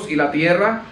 y la tierra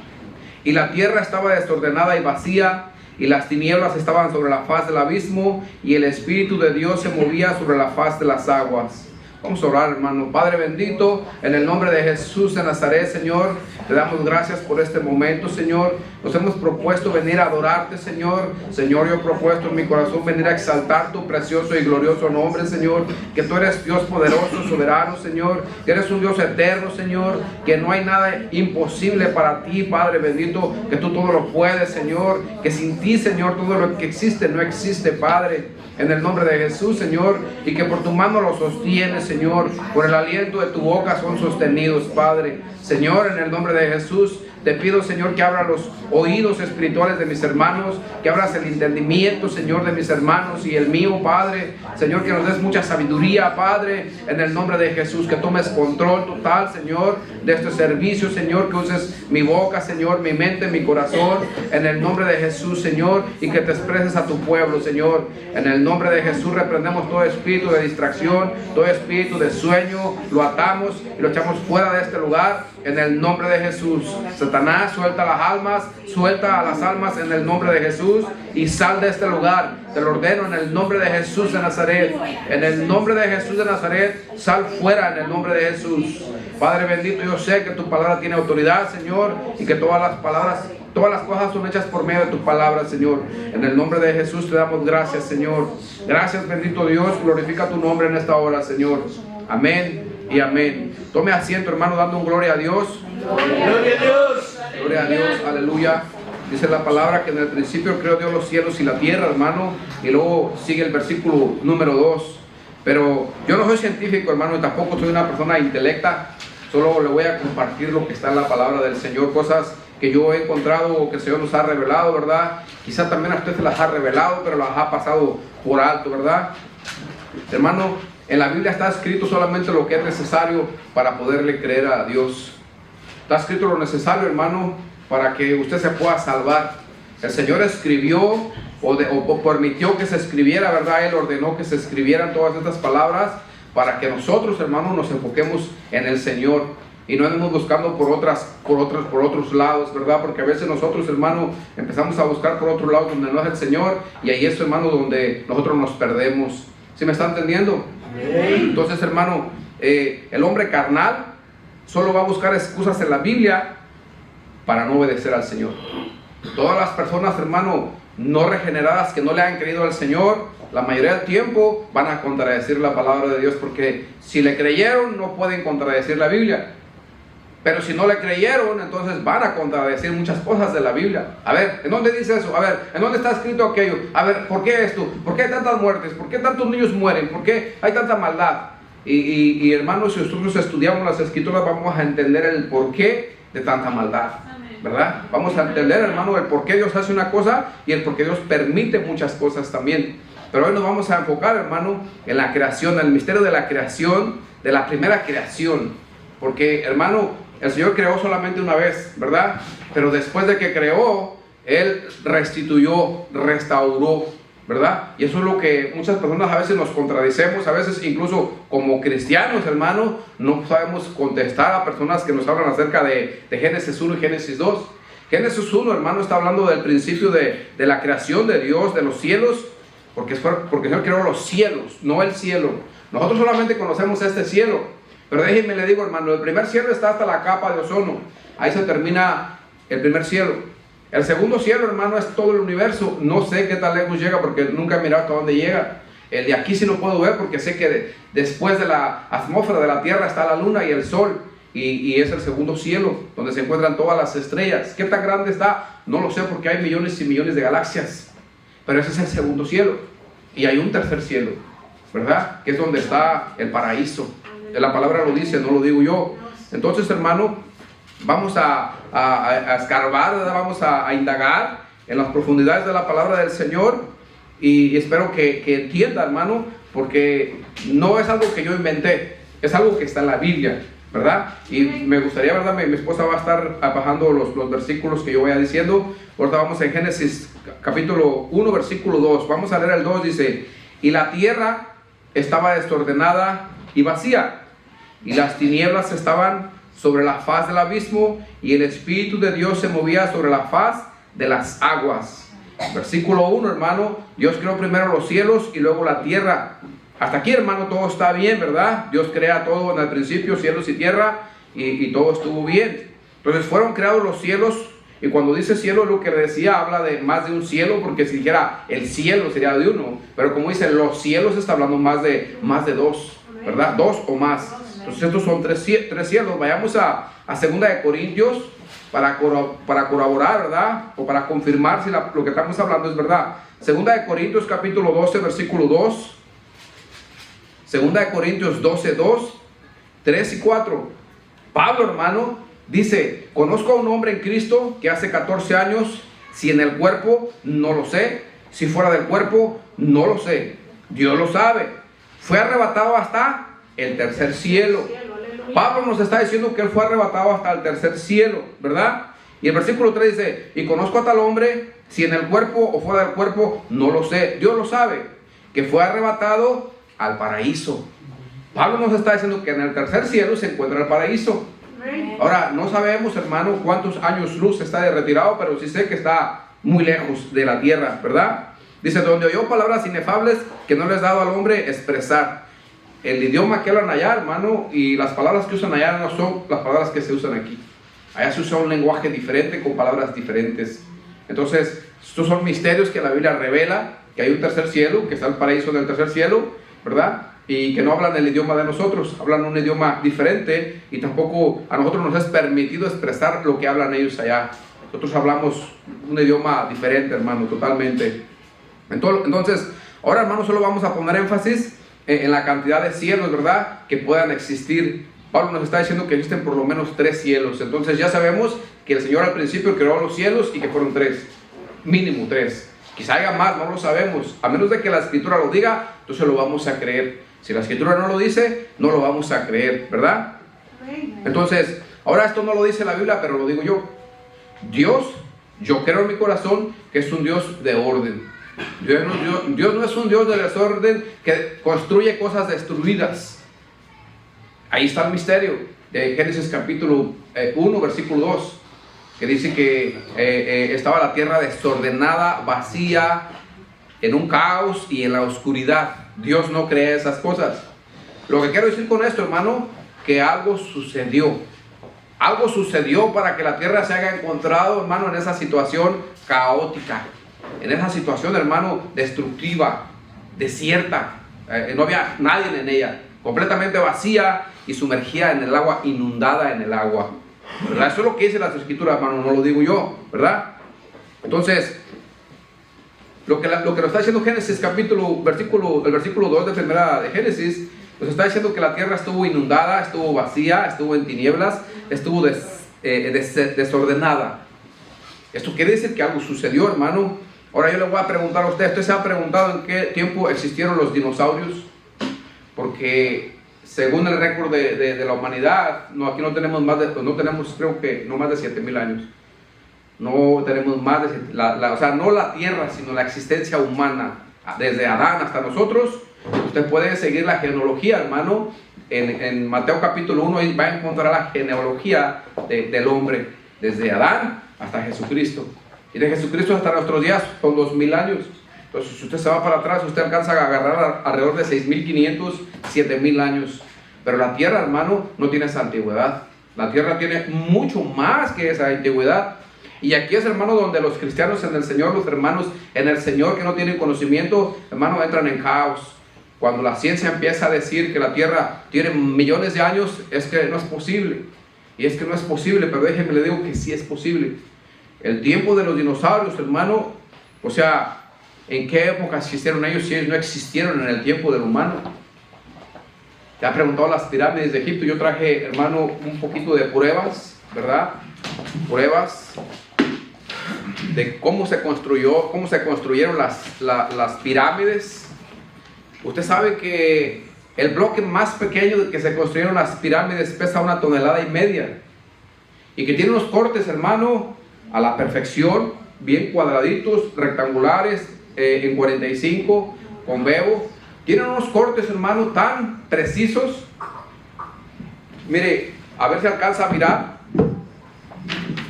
estaba desordenada y vacía, y las tinieblas estaban sobre la faz del abismo, y el Espíritu de Dios se movía sobre la faz de las aguas. Vamos a orar, hermano. Padre bendito, en el nombre de Jesús de Nazaret, Señor, te damos gracias por este momento, Señor. Nos hemos propuesto venir a adorarte, Señor. Señor, yo he propuesto en mi corazón venir a exaltar tu precioso y glorioso nombre, Señor. Que tú eres Dios poderoso, soberano, Señor. Que eres un Dios eterno, Señor. Que no hay nada imposible para ti, Padre bendito. Que tú todo lo puedes, Señor. Que sin ti, Señor, todo lo que existe no existe, Padre. En el nombre de Jesús, Señor, y que por tu mano los sostienes, Señor, por el aliento de tu boca son sostenidos, Padre. Señor, en el nombre de Jesús, te pido, Señor, que abra los oídos espirituales de mis hermanos, que abras el entendimiento, Señor, de mis hermanos y el mío, Padre. Señor, que nos des mucha sabiduría, Padre, en el nombre de Jesús, que tomes control total, Señor, de este servicio, Señor, que uses mi boca, Señor, mi mente, mi corazón, en el nombre de Jesús, Señor, y que te expreses a tu pueblo, Señor. En el nombre de Jesús reprendemos todo espíritu de distracción, todo espíritu de sueño, lo atamos y lo echamos fuera de este lugar, en el nombre de Jesús. Satanás, suelta las almas, suelta a las almas en el nombre de Jesús y sal de este lugar. Te lo ordeno en el nombre de Jesús de Nazaret. En el nombre de Jesús de Nazaret, sal fuera en el nombre de Jesús. Padre bendito, yo sé que tu palabra tiene autoridad, Señor, y que todas las cosas son hechas por medio de tu palabra, Señor. En el nombre de Jesús te damos gracias, Señor. Gracias, bendito Dios. Glorifica tu nombre en esta hora, Señor. Amén y amén. Tome asiento, hermano, dando un gloria a Dios. Gloria a Dios. Gloria a Dios, aleluya. Dice la palabra que en el principio creó Dios los cielos y la tierra, hermano. Y luego sigue el versículo número 2. Pero yo no soy científico, hermano, y tampoco soy una persona intelecta. Solo le voy a compartir lo que está en la palabra del Señor, cosas que yo he encontrado o que el Señor nos ha revelado, ¿verdad? Quizá también a usted se las ha revelado, pero las ha pasado por alto, ¿verdad? Hermano, en la Biblia está escrito solamente lo que es necesario para poderle creer a Dios. Está escrito lo necesario, hermano, para que usted se pueda salvar. El Señor escribió o permitió que se escribiera, ¿verdad? Él ordenó que se escribieran todas estas palabras para que nosotros, hermanos, nos enfoquemos en el Señor y no andemos buscando por otros lados, ¿verdad? Porque a veces nosotros, hermano, empezamos a buscar por otro lado donde no es el Señor, y ahí es, hermano, donde nosotros nos perdemos. ¿Sí me está entendiendo? Entonces, hermano, el hombre carnal solo va a buscar excusas en la Biblia para no obedecer al Señor. Todas las personas, hermano, no regeneradas que no le han creído al Señor, la mayoría del tiempo van a contradecir la palabra de Dios, porque si le creyeron no pueden contradecir la Biblia. Pero si no le creyeron, entonces van a contradecir muchas cosas de la Biblia. A ver, ¿en dónde dice eso? A ver, ¿en dónde está escrito aquello? A ver, ¿por qué esto? ¿Por qué hay tantas muertes? ¿Por qué tantos niños mueren? ¿Por qué hay tanta maldad? Y hermanos, si nosotros estudiamos las Escrituras, vamos a entender el porqué de tanta maldad, ¿verdad? Vamos a entender, hermano, el por qué Dios hace una cosa y el por qué Dios permite muchas cosas también. Pero hoy nos vamos a enfocar, hermano, en la creación, en el misterio de la creación, de la primera creación. Porque, hermano, el Señor creó solamente una vez, ¿verdad? Pero después de que creó, Él restituyó, restauró, ¿verdad? Y eso es lo que muchas personas a veces nos contradicemos, a veces incluso como cristianos, hermano, no sabemos contestar a personas que nos hablan acerca de Génesis 1 y Génesis 2. Génesis 1, hermano, está hablando del principio de la creación de Dios, de los cielos, porque el Señor creó los cielos, no el cielo. Nosotros solamente conocemos este cielo. Pero déjenme le digo, hermano, el primer cielo está hasta la capa de ozono. Ahí se termina el primer cielo. El segundo cielo, hermano, es todo el universo. No sé qué tan lejos llega porque nunca he mirado hasta dónde llega. El de aquí sí no puedo ver porque sé que después de la atmósfera de la Tierra está la luna y el sol. Y es el segundo cielo, donde se encuentran todas las estrellas. ¿Qué tan grande está? No lo sé porque hay millones y millones de galaxias. Pero ese es el segundo cielo. Y hay un tercer cielo, ¿verdad? Que es donde está el paraíso. La palabra lo dice, no lo digo yo. Entonces, hermano, vamos a escarbar, ¿verdad? Vamos a indagar en las profundidades de la palabra del Señor. Y espero que entienda, hermano, porque no es algo que yo inventé, es algo que está en la Biblia, ¿verdad? Y me gustaría, ¿verdad? Mi esposa va a estar bajando los versículos que yo vaya diciendo. Ahorita vamos en Génesis capítulo 1, versículo 2. Vamos a leer el 2, dice: y la tierra estaba desordenada y vacía, y las tinieblas estaban sobre la faz del abismo, y el Espíritu de Dios se movía sobre la faz de las aguas. Versículo 1, hermano, Dios creó primero los cielos y luego la tierra. Hasta aquí, hermano, todo está bien, ¿verdad? Dios crea todo en el principio, cielos y tierra, y todo estuvo bien. Entonces fueron creados los cielos, y cuando dice cielo, lo que le decía, habla de más de un cielo, porque si dijera el cielo sería de uno, pero como dice los cielos, está hablando más de dos, ¿verdad? Dos o más. Entonces estos son tres cielos. Vayamos a 2 de Corintios para corroborar, ¿verdad? O para confirmar si lo que estamos hablando es verdad. 2 de Corintios capítulo 12, versículo 2. 2 de Corintios 12, 2, 3 y 4. Pablo, hermano, dice: conozco a un hombre en Cristo que hace 14 años, si en el cuerpo, no lo sé, si fuera del cuerpo, no lo sé, Dios lo sabe, fue arrebatado hasta el tercer cielo. Pablo nos está diciendo que él fue arrebatado hasta el tercer cielo, ¿verdad? Y el versículo 3 dice: y conozco a tal hombre, si en el cuerpo o fuera del cuerpo, no lo sé, Dios lo sabe, que fue arrebatado al paraíso. Pablo nos está diciendo que en el tercer cielo se encuentra el paraíso. Ahora, no sabemos, hermano, cuántos años luz está de retirado, pero sí sé que está muy lejos de la tierra, ¿verdad? Dice: donde oyó palabras inefables que no les ha dado al hombre expresar. El idioma que hablan allá, hermano, y las palabras que usan allá no son las palabras que se usan aquí. Allá se usa un lenguaje diferente con palabras diferentes. Entonces, estos son misterios que la Biblia revela, que hay un tercer cielo, que está el paraíso en el tercer cielo, ¿verdad? Y que no hablan el idioma de nosotros, hablan un idioma diferente, y tampoco a nosotros nos es permitido expresar lo que hablan ellos allá. Nosotros hablamos un idioma diferente, hermano, totalmente. Entonces, ahora, hermano, solo vamos a poner énfasis en la cantidad de cielos, ¿verdad?, que puedan existir. Pablo nos está diciendo que existen por lo menos 3 cielos. Entonces ya sabemos que el Señor al principio creó los cielos y que fueron 3, mínimo 3. Quizá haya más, no lo sabemos. A menos de que la Escritura lo diga, entonces lo vamos a creer. Si la Escritura no lo dice, no lo vamos a creer, ¿verdad? Entonces, ahora esto no lo dice la Biblia, pero lo digo yo. Dios, yo creo en mi corazón que es un Dios de orden. Dios no es un Dios de desorden que construye cosas destruidas. Ahí está el misterio de Génesis capítulo 1, versículo 2, que dice que estaba la tierra desordenada, vacía, en un caos y en la oscuridad. Dios no crea esas cosas. Lo que quiero decir con esto, hermano, que algo sucedió. Algo sucedió para que la tierra se haya encontrado, hermano, en esa situación caótica, en esa situación, hermano, destructiva, desierta. No había nadie en ella, completamente vacía y sumergida en el agua, inundada en el agua, ¿verdad? Eso es lo que dice las Escrituras, hermano, no lo digo yo, ¿verdad? Entonces, lo que nos está diciendo Génesis el versículo 2 de primera de Génesis, nos está diciendo que la tierra estuvo inundada, estuvo vacía, estuvo en tinieblas, estuvo desordenada. Esto quiere decir que algo sucedió, hermano. Ahora yo le voy a preguntar a usted se ha preguntado en qué tiempo existieron los dinosaurios? Porque según el récord de la humanidad, aquí no tenemos creo que no más de 7,000 años. No tenemos más de, o sea, no la tierra, sino la existencia humana, desde Adán hasta nosotros. Usted puede seguir la genealogía, hermano, en Mateo capítulo 1, va a encontrar la genealogía del hombre, desde Adán hasta Jesucristo. Y de Jesucristo hasta nuestros días son 2,000 años. Entonces, si usted se va para atrás, usted alcanza a agarrar alrededor de 6,500, 7,000 años. Pero la tierra, hermano, no tiene esa antigüedad. La tierra tiene mucho más que esa antigüedad. Y aquí es, hermano, donde los cristianos en el Señor, los hermanos en el Señor que no tienen conocimiento, hermano, entran en caos. Cuando la ciencia empieza a decir que la tierra tiene millones de años, es que no es posible. Y es que no es posible, pero déjenme le digo que sí es posible. El tiempo de los dinosaurios, hermano, o sea, ¿en qué época existieron ellos si ellos no existieron en el tiempo del humano? Te ha preguntado las pirámides de Egipto. Yo traje, hermano, un poquito de pruebas, ¿verdad? Pruebas de cómo se construyeron las pirámides. Usted sabe que el bloque más pequeño de que se construyeron las pirámides pesa 1,5 toneladas y que tiene unos cortes, hermano, a la perfección, bien cuadraditos, rectangulares, en 45, con veo. Tienen unos cortes, hermano, tan precisos. Mire, A ver si alcanza a mirar.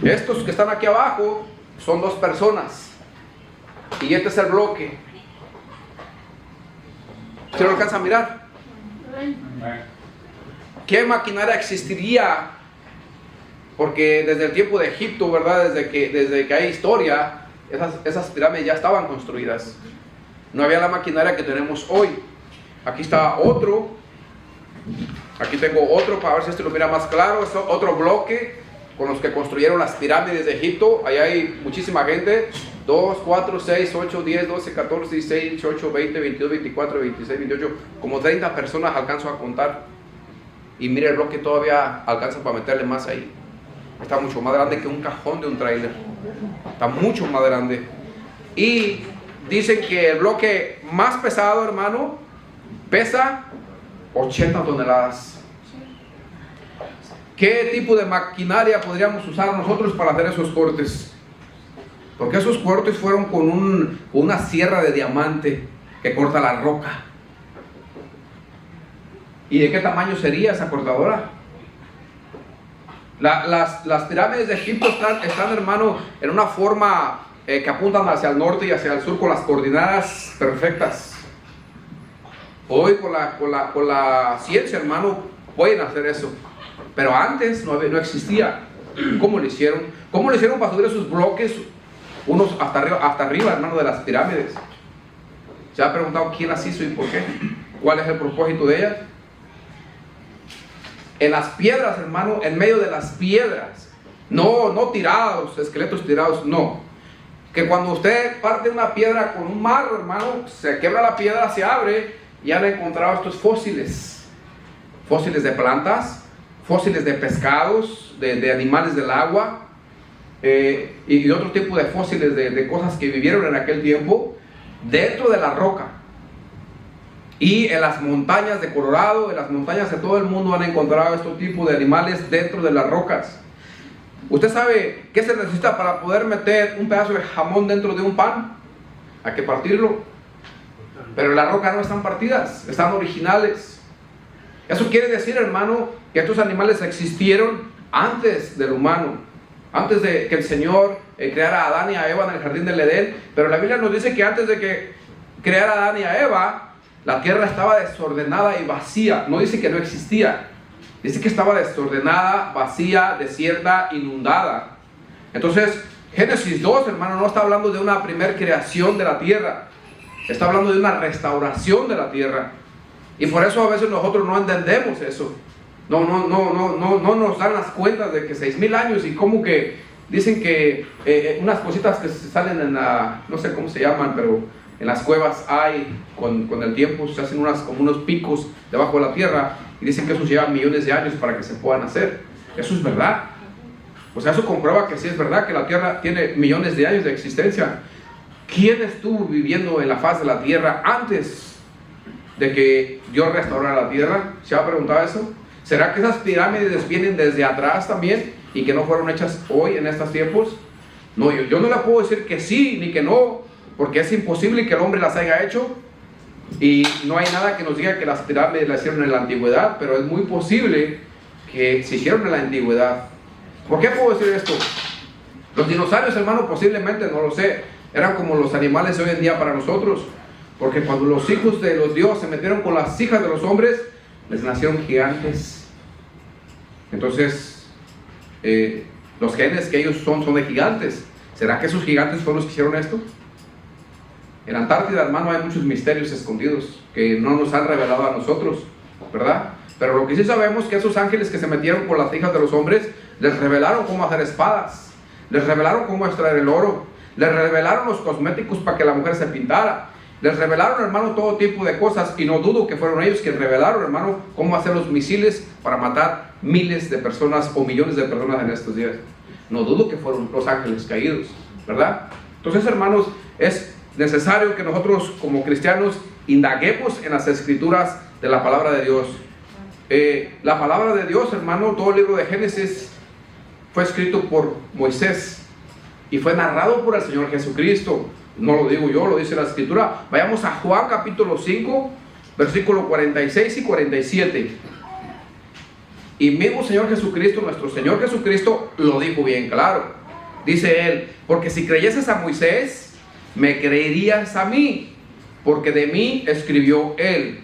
Estos que están aquí abajo son 2 personas. Y este es el bloque. ¿Se lo alcanza a mirar? ¿Qué maquinaria existiría? Porque desde el tiempo de Egipto, ¿verdad? Desde que hay historia, esas pirámides ya estaban construidas. No había la maquinaria que tenemos hoy. Aquí está otro. Aquí tengo otro para ver si este lo mira más claro. Es otro bloque con los que construyeron las pirámides de Egipto. Ahí hay muchísima gente. 2, 4, 6, 8, 10, 12, 14, 16, 18, 20, 22, 24, 26, 28. Como 30 personas alcanzo a contar. Y mire, el bloque todavía alcanza para meterle más ahí. Está mucho más grande que un cajón de un tráiler. Está mucho más grande. Y dicen que el bloque más pesado, hermano, pesa 80 toneladas. ¿Qué tipo de maquinaria podríamos usar nosotros para hacer esos cortes? Porque esos cortes fueron con una sierra de diamante que corta la roca. ¿Y de qué tamaño sería esa cortadora? Las pirámides de Egipto están, hermano, en una forma que apuntan hacia el norte y hacia el sur con las coordenadas perfectas. Hoy con la ciencia, hermano, pueden hacer eso. Pero antes no existía. ¿Cómo lo hicieron? ¿Cómo lo hicieron para subir esos bloques? Unos hasta arriba, hermano, de las pirámides. ¿Se ha preguntado quién las hizo y por qué? ¿Cuál es el propósito de ellas? En las piedras, hermano, en medio de las piedras. No tirados, esqueletos tirados, no. Que cuando usted parte una piedra con un marro, hermano, se quebra la piedra, se abre y han encontrado estos fósiles. Fósiles de plantas, fósiles de pescados, de animales del agua, y otro tipo de fósiles de cosas que vivieron en aquel tiempo dentro de la roca. Y en las montañas de Colorado, en las montañas de todo el mundo han encontrado este tipo de animales dentro de las rocas. ¿Usted sabe qué se necesita para poder meter un pedazo de jamón dentro de un pan? Hay que partirlo. Pero las rocas no están partidas, están originales. Eso quiere decir, hermano, que estos animales existieron antes del humano, antes de que el Señor creara a Adán y a Eva en el jardín del Edén. Pero la Biblia nos dice que antes de que creara a Adán y a Eva, la tierra estaba desordenada y vacía. No dice que no existía, dice que estaba desordenada, vacía, desierta, inundada. Entonces, Génesis 2, hermano, no está hablando de una primer creación de la tierra, está hablando de una restauración de la tierra. Y por eso a veces nosotros no entendemos eso. No nos dan las cuentas de que 6,000 años y como que dicen que unas cositas que salen en la, no sé cómo se llaman, pero en las cuevas hay, con el tiempo se hacen como unos picos debajo de la tierra y dicen que eso lleva millones de años para que se puedan hacer. Eso es verdad. O sea, eso comprueba que sí es verdad que la tierra tiene millones de años de existencia. ¿Quién estuvo viviendo en la faz de la tierra antes de que Dios restaurara la tierra? ¿Se ha preguntado eso? ¿Será que esas pirámides vienen desde atrás también y que no fueron hechas hoy en estos tiempos? No, yo no le puedo decir que sí ni que no, porque es imposible que el hombre las haya hecho y no hay nada que nos diga que las pirámides las hicieron en la antigüedad, pero es muy posible que se hicieron en la antigüedad. ¿Por qué puedo decir esto? Los dinosaurios, hermano, posiblemente, no lo sé, eran como los animales de hoy en día para nosotros, porque cuando los hijos de los dioses se metieron con las hijas de los hombres, les nacieron gigantes. Entonces, los genes que ellos son de gigantes. ¿Será que esos gigantes fueron los que hicieron esto? En la Antártida, hermano, hay muchos misterios escondidos que no nos han revelado a nosotros, ¿verdad? Pero lo que sí sabemos es que esos ángeles que se metieron con las hijas de los hombres, les revelaron cómo hacer espadas, les revelaron cómo extraer el oro, les revelaron los cosméticos para que la mujer se pintara, les revelaron, hermano, todo tipo de cosas, y no dudo que fueron ellos que revelaron, hermano, cómo hacer los misiles para matar miles de personas o millones de personas en estos días. No dudo que fueron los ángeles caídos, ¿verdad? Entonces, hermanos, es necesario que nosotros como cristianos indaguemos en las escrituras de la palabra de Dios. La palabra de Dios, hermano, todo el libro de Génesis fue escrito por Moisés y fue narrado por el Señor Jesucristo. No lo digo yo, lo dice la escritura. Vayamos a Juan capítulo 5, versículo 46 y 47. Y mismo Señor Jesucristo, nuestro Señor Jesucristo, lo dijo bien claro. Dice Él, porque si creyeses a Moisés, me creerías a mí, porque de mí escribió Él.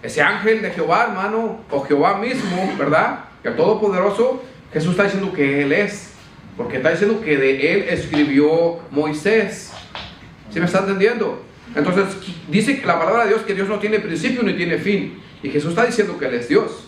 Ese ángel de Jehová, hermano, o Jehová mismo, ¿verdad? Que el Todopoderoso, Jesús está diciendo que Él es, porque está diciendo que de Él escribió Moisés. ¿Sí me está entendiendo? Entonces, dice la palabra de Dios que Dios no tiene principio ni tiene fin. Y Jesús está diciendo que Él es Dios.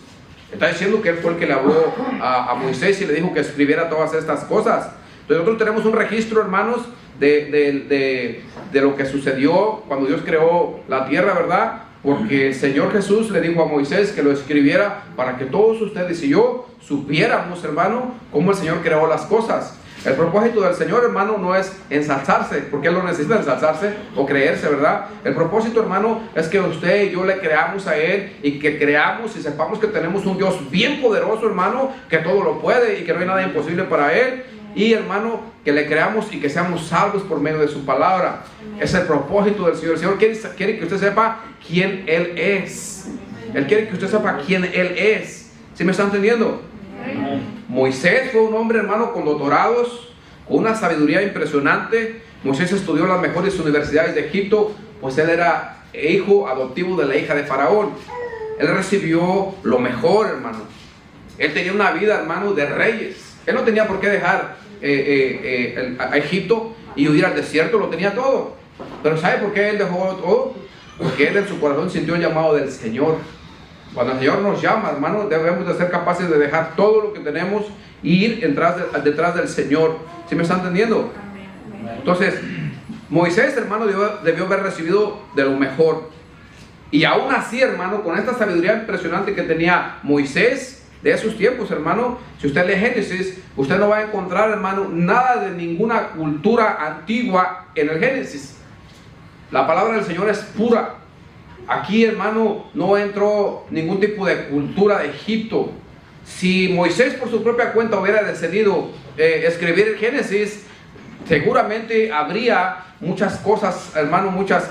Está diciendo que Él fue el que le habló a Moisés y le dijo que escribiera todas estas cosas. Entonces nosotros tenemos un registro, hermanos, de lo que sucedió cuando Dios creó la tierra, ¿verdad? Porque el Señor Jesús le dijo a Moisés que lo escribiera para que todos ustedes y yo supiéramos, hermano, cómo el Señor creó las cosas. El propósito del Señor, hermano, no es ensalzarse, porque Él no necesita ensalzarse o creerse, ¿verdad? El propósito, hermano, es que usted y yo le creamos a Él y que creamos y sepamos que tenemos un Dios bien poderoso, hermano, que todo lo puede y que no hay nada imposible para Él. Y, hermano, que le creamos y que seamos salvos por medio de su palabra. Es el propósito del Señor. El Señor quiere que usted sepa quién Él es. Él quiere que usted sepa quién Él es. ¿Sí me está entendiendo? Moisés fue un hombre, hermano, con doctorados, con una sabiduría impresionante. Moisés estudió en las mejores universidades de Egipto, pues él era hijo adoptivo de la hija de Faraón. Él recibió lo mejor, hermano. Él tenía una vida, hermano, de reyes. Él no tenía por qué dejar a Egipto y huir al desierto, lo tenía todo. Pero ¿sabe por qué él dejó todo? Porque él en su corazón sintió el llamado del Señor. Cuando el Señor nos llama, hermano, debemos de ser capaces de dejar todo lo que tenemos e ir detrás del Señor. ¿Sí me está entendiendo? Entonces, Moisés, hermano, debió haber recibido de lo mejor. Y aún así, hermano, con esta sabiduría impresionante que tenía Moisés de esos tiempos, hermano, si usted lee Génesis, usted no va a encontrar, hermano, nada de ninguna cultura antigua en el Génesis. La palabra del Señor es pura. Aquí, hermano, no entró ningún tipo de cultura de Egipto. Si Moisés por su propia cuenta hubiera decidido escribir el Génesis, seguramente habría muchas cosas, hermano, muchas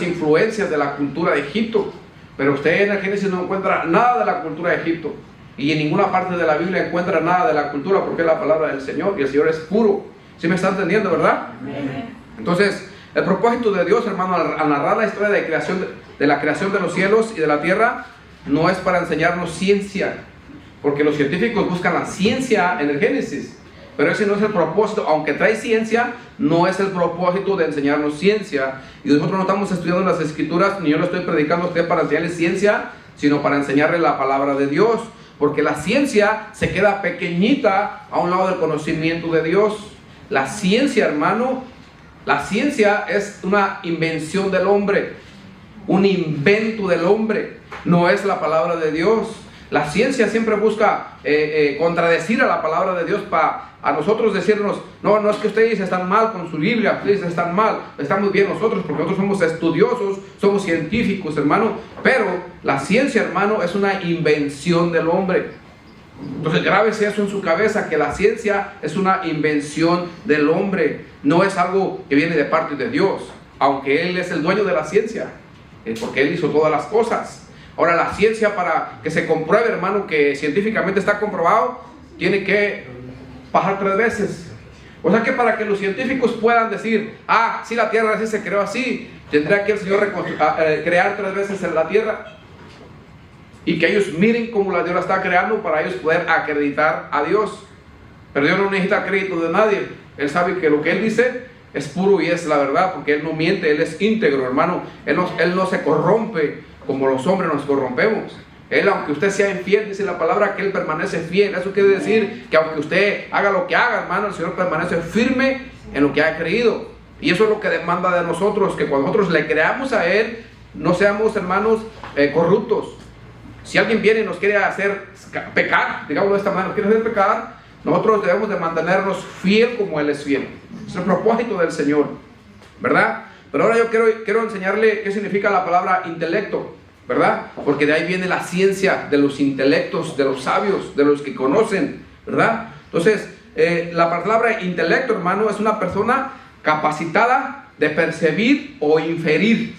influencias de la cultura de Egipto. Pero usted en el Génesis no encuentra nada de la cultura de Egipto. Y en ninguna parte de la Biblia encuentra nada de la cultura, porque es la palabra del Señor y el Señor es puro. ¿Sí me está entendiendo, verdad? Entonces, el propósito de Dios, hermano, al narrar la historia de la creación de los cielos y de la tierra, no es para enseñarnos ciencia, porque los científicos buscan la ciencia en el Génesis, pero ese no es el propósito. Aunque trae ciencia, no es el propósito de enseñarnos ciencia. Y nosotros no estamos estudiando las Escrituras, ni yo le estoy predicando a usted para enseñarle ciencia, sino para enseñarle la palabra de Dios, porque la ciencia se queda pequeñita a un lado del conocimiento de Dios. La ciencia, hermano, la ciencia es una invención del hombre, un invento del hombre, no es la palabra de Dios. La ciencia siempre busca contradecir a la palabra de Dios para a nosotros decirnos, no es que ustedes están mal con su Biblia, ustedes están mal, estamos bien nosotros, porque nosotros somos estudiosos, somos científicos, hermano. Pero la ciencia, hermano, es una invención del hombre. Entonces grábese eso en su cabeza, que la ciencia es una invención del hombre, no es algo que viene de parte de Dios, aunque Él es el dueño de la ciencia, porque Él hizo todas las cosas. Ahora, la ciencia, para que se compruebe, hermano, que científicamente está comprobado, tiene que pasar 3 veces. O sea que para que los científicos puedan decir, sí, la tierra así se creó así, tendrá que el Señor crear 3 veces en la tierra. Y que ellos miren cómo Dios la está creando para ellos poder acreditar a Dios. Pero Dios no necesita crédito de nadie. Él sabe que lo que Él dice es puro y es la verdad, porque Él no miente, Él es íntegro, hermano. Él no se corrompe como los hombres nos corrompemos. Él, aunque usted sea infiel, dice la palabra que Él permanece fiel. Eso quiere decir que aunque usted haga lo que haga, hermano, el Señor permanece firme en lo que ha creído. Y eso es lo que demanda de nosotros, que cuando nosotros le creamos a Él, no seamos, hermanos, corruptos. Si alguien viene y nos quiere hacer pecar, digámoslo de esta manera, nos quiere hacer pecar, nosotros debemos de mantenernos fiel como Él es fiel. Es el propósito del Señor, ¿verdad? Pero ahora yo quiero enseñarle qué significa la palabra intelecto, ¿verdad? Porque de ahí viene la ciencia de los intelectos, de los sabios, de los que conocen, ¿verdad? Entonces, la palabra intelecto, hermano, es una persona capacitada de percibir o inferir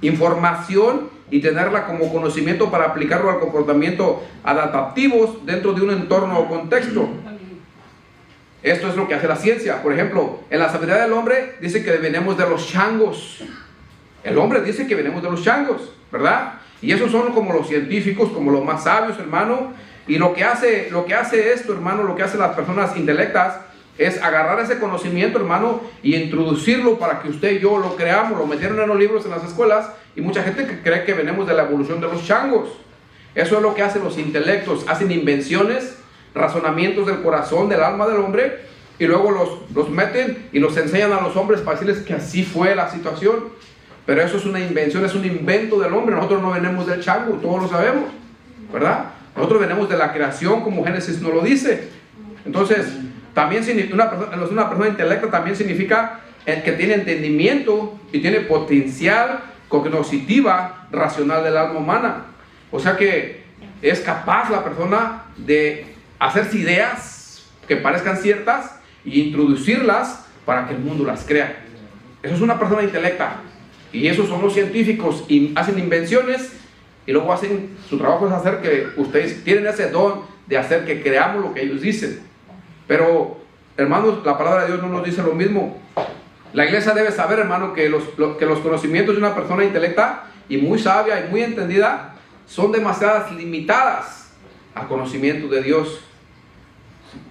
información y tenerla como conocimiento para aplicarlo al comportamiento adaptativos dentro de un entorno o contexto. Esto es lo que hace la ciencia. Por ejemplo, en la sabiduría del hombre dice que venimos de los changos. El hombre dice que venimos de los changos, ¿verdad? Y esos son como los científicos, como los más sabios, hermano. Y lo que hace esto, hermano, lo que hacen las personas intelectas es agarrar ese conocimiento, hermano, y introducirlo para que usted y yo lo creamos. Lo metieron en los libros en las escuelas y mucha gente que cree que venimos de la evolución de los changos. Eso es lo que hacen los intelectos. Hacen invenciones, razonamientos del corazón, del alma del hombre, y luego los meten y los enseñan a los hombres para decirles que así fue la situación. Pero eso es una invención, es un invento del hombre. Nosotros no venimos del chango, todos lo sabemos, ¿verdad? Nosotros venimos de la creación, como Génesis nos lo dice. Entonces, también una persona intelecta también significa que tiene entendimiento y tiene potencial cognitiva, racional del alma humana. O sea que es capaz la persona de hacerse ideas que parezcan ciertas y introducirlas para que el mundo las crea. Eso es una persona intelecta. Y esos son los científicos, y hacen invenciones y luego su trabajo es hacer que ustedes tienen ese don de hacer que creamos lo que ellos dicen. Pero, hermanos, la palabra de Dios no nos dice lo mismo. La iglesia debe saber, hermano, que los conocimientos de una persona intelecta y muy sabia y muy entendida son demasiadas limitadas al conocimiento de Dios.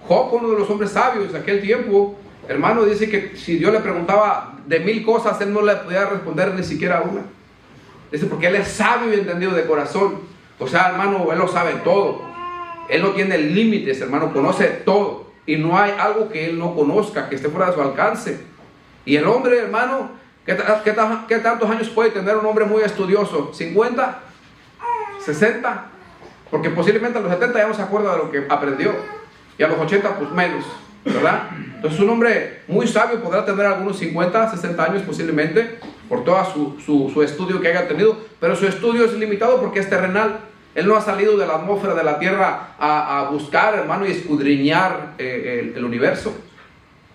Job, uno de los hombres sabios de aquel tiempo, hermano, dice que si Dios le preguntaba de 1000 cosas, él no le podía responder ni siquiera una. Dice, porque él es sabio y entendido de corazón. O sea, hermano, él lo sabe todo. Él no tiene límites, hermano, conoce todo. Y no hay algo que él no conozca, que esté fuera de su alcance. Y el hombre, hermano, ¿qué tantos años puede tener un hombre muy estudioso? ¿50? ¿60? Porque posiblemente a los 70 ya no se acuerda de lo que aprendió. Y a los 80, pues menos, ¿verdad? Entonces un hombre muy sabio podrá tener algunos 50, 60 años posiblemente, por todo su estudio que haya tenido, pero su estudio es limitado porque es terrenal. Él no ha salido de la atmósfera de la tierra a buscar, hermano, y escudriñar el universo.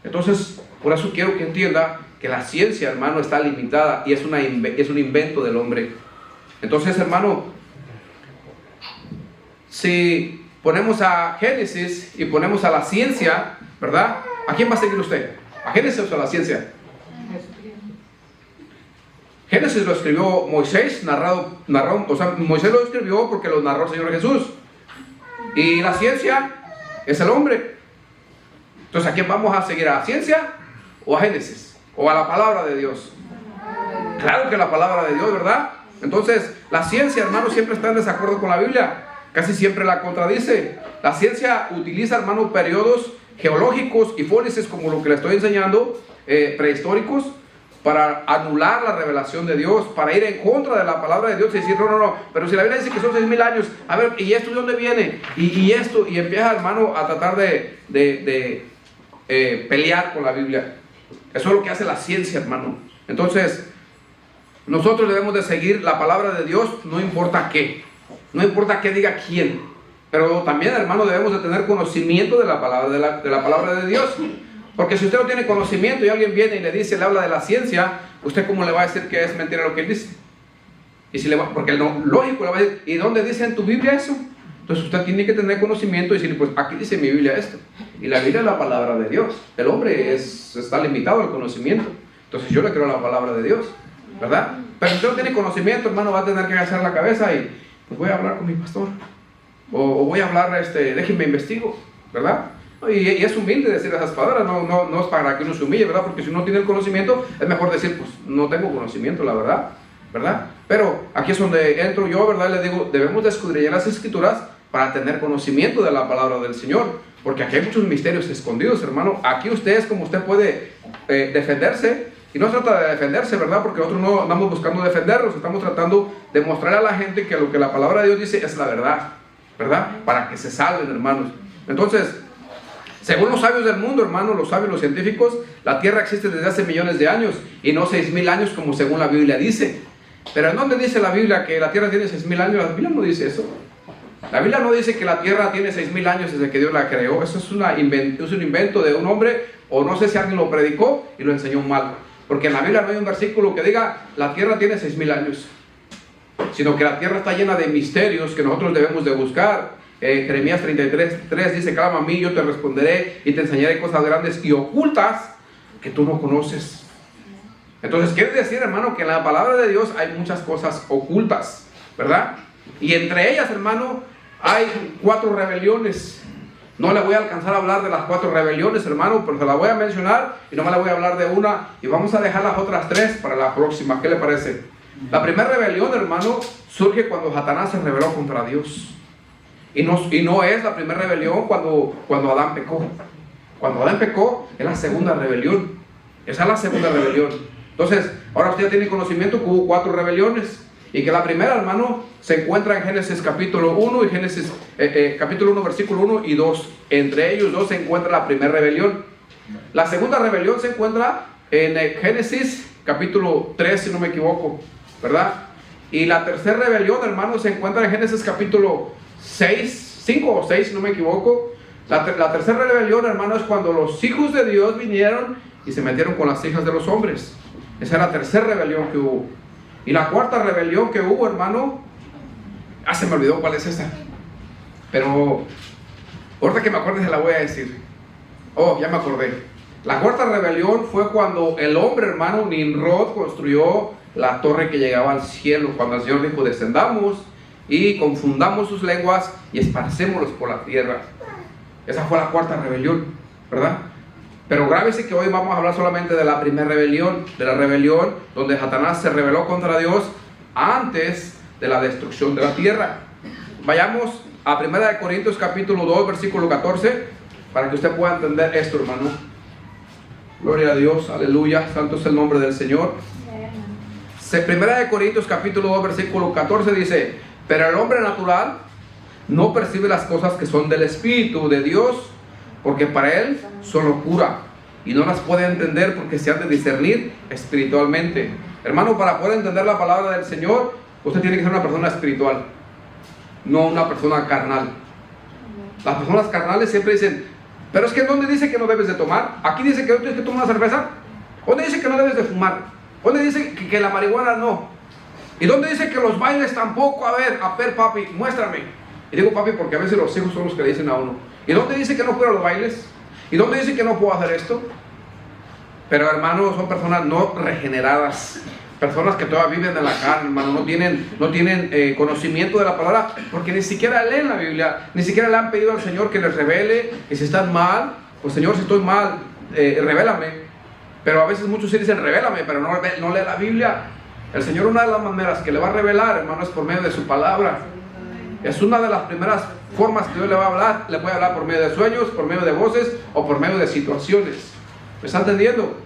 Entonces, por eso quiero que entienda que la ciencia, hermano, está limitada y es un invento del hombre. Entonces, hermano, si ponemos a Génesis y ponemos a la ciencia, ¿verdad? ¿A quién va a seguir usted? ¿A Génesis o a la ciencia? Génesis lo escribió Moisés, o sea, Moisés lo escribió porque lo narró el Señor Jesús. Y la ciencia es el hombre. Entonces, ¿a quién vamos a seguir? ¿A la ciencia o a Génesis? ¿O a la palabra de Dios? Claro que la palabra de Dios, ¿verdad? Entonces, la ciencia, hermano, siempre está en desacuerdo con la Biblia. Casi siempre la contradice. La ciencia utiliza, hermano, periodos geológicos y fólices, como lo que le estoy enseñando, prehistóricos, para anular la revelación de Dios, para ir en contra de la palabra de Dios y decir, no, pero si la Biblia dice que son 6000 años, a ver, ¿y esto de dónde viene? Y esto, y empieza, hermano, a tratar de pelear con la Biblia. Eso es lo que hace la ciencia, hermano. Entonces, nosotros debemos de seguir la palabra de Dios, no importa qué. No importa qué diga quién, pero también, hermano, debemos de tener conocimiento de la palabra de Dios. Porque si usted no tiene conocimiento y alguien viene y le habla de la ciencia, ¿usted cómo le va a decir que es mentira lo que él dice? Porque lógico le va a decir, ¿y dónde dice en tu Biblia eso? Entonces usted tiene que tener conocimiento y decir, pues aquí dice mi Biblia esto. Y la Biblia es la palabra de Dios. El hombre está limitado al conocimiento. Entonces yo le creo a la palabra de Dios, ¿verdad? Pero si usted no tiene conocimiento, hermano, va a tener que agachar la cabeza y pues voy a hablar con mi pastor. O voy a hablar, déjenme investigo, ¿verdad? Y es humilde decir esas palabras, no es para que uno se humille, ¿verdad? Porque si uno tiene el conocimiento, es mejor decir, pues no tengo conocimiento, la verdad, ¿verdad? Pero aquí es donde entro yo, ¿verdad? Le digo, debemos de escudriñar las Escrituras para tener conocimiento de la palabra del Señor, porque aquí hay muchos misterios escondidos, hermano. Aquí usted es como usted puede defenderse, y no se trata de defenderse, ¿verdad? Porque nosotros no andamos buscando defendernos, estamos tratando de mostrar a la gente que lo que la palabra de Dios dice es la verdad, ¿verdad? Para que se salven, hermanos. Entonces, según los sabios del mundo, hermano, los sabios, los científicos, la Tierra existe desde hace millones de años y no 6000 años como según la Biblia dice. Pero ¿en dónde dice la Biblia que la Tierra tiene 6000 años? La Biblia no dice eso. La Biblia no dice que la Tierra tiene 6000 años desde que Dios la creó. Eso es un invento de un hombre, o no sé si alguien lo predicó y lo enseñó mal. Porque en la Biblia no hay un versículo que diga la Tierra tiene 6000 años. sino que la tierra está llena de misterios que nosotros debemos de buscar. Jeremías 33:3 dice: clama a mí, yo te responderé y te enseñaré cosas grandes y ocultas que tú no conoces. Entonces quiere decir, hermano, que en la palabra de Dios hay muchas cosas ocultas, ¿verdad? Y entre ellas, hermano, hay 4 rebeliones. No le voy a alcanzar a hablar de las 4 rebeliones, hermano, pero se las voy a mencionar y no me la voy a hablar de una, y vamos a dejar las otras 3 para la próxima. ¿Qué le parece? La primera rebelión, hermano, surge cuando Satanás se rebeló contra Dios. Y no es la primera rebelión cuando Adán pecó. Cuando Adán pecó es la segunda rebelión. Esa es la segunda rebelión. Entonces, ahora usted ya tiene conocimiento que hubo 4 rebeliones. Y que la primera, hermano, se encuentra en Génesis capítulo 1 y Génesis capítulo 1, versículo 1 y 2. Entre ellos dos se encuentra la primera rebelión. La segunda rebelión se encuentra en Génesis capítulo 3, si no me equivoco, ¿verdad? Y la tercera rebelión, hermano, se encuentra en Génesis capítulo 5 o 6, si no me equivoco. La tercera rebelión, hermano, es cuando los hijos de Dios vinieron y se metieron con las hijas de los hombres. Esa es la tercera rebelión que hubo. Y la cuarta rebelión que hubo, hermano, se me olvidó cuál es esa. Pero ahorita que me acuerde se la voy a decir. Oh, ya me acordé. La cuarta rebelión fue cuando el hombre, hermano, Nimrod, construyó la torre que llegaba al cielo. Cuando el Señor dijo: descendamos y confundamos sus lenguas y esparcémoslos por la tierra. Esa fue la cuarta rebelión, ¿verdad? Pero grábese que hoy vamos a hablar solamente de la primera rebelión, de la rebelión donde Satanás se rebeló contra Dios antes de la destrucción de la tierra. Vayamos a 1 Corintios capítulo 2, versículo 14, para que usted pueda entender esto, hermano. Gloria a Dios, aleluya, santo es el nombre del Señor. 1 Corintios capítulo 2, versículo 14 dice: pero el hombre natural no percibe las cosas que son del Espíritu de Dios, porque para él son locura, y no las puede entender porque se han de discernir espiritualmente. Hermano, para poder entender la palabra del Señor, usted tiene que ser una persona espiritual, no una persona carnal. Las personas carnales siempre dicen: pero es que ¿dónde dice que no debes de tomar? Aquí dice que no tienes que tomar una cerveza. ¿Dónde dice que no debes de fumar? ¿Dónde dice que la marihuana no? ¿Y dónde dice que los bailes tampoco? A ver, papi, muéstrame. Y digo papi porque a veces los hijos son los que le dicen a uno: ¿y dónde dice que no puedo los bailes? ¿Y dónde dice que no puedo hacer esto? Pero, hermano, son personas no regeneradas, personas que todavía viven en la carne, hermano. No tienen conocimiento de la palabra, porque ni siquiera leen la Biblia, ni siquiera le han pedido al Señor que les revele. Y si están mal, pues Señor, si estoy mal, revélame. Pero a veces muchos sí dicen: revélame, pero no lee la Biblia. El Señor, una de las maneras que le va a revelar, hermano, es por medio de su palabra. Es una de las primeras formas que Dios le va a hablar. Le puede hablar por medio de sueños, por medio de voces o por medio de situaciones. ¿Me está entendiendo?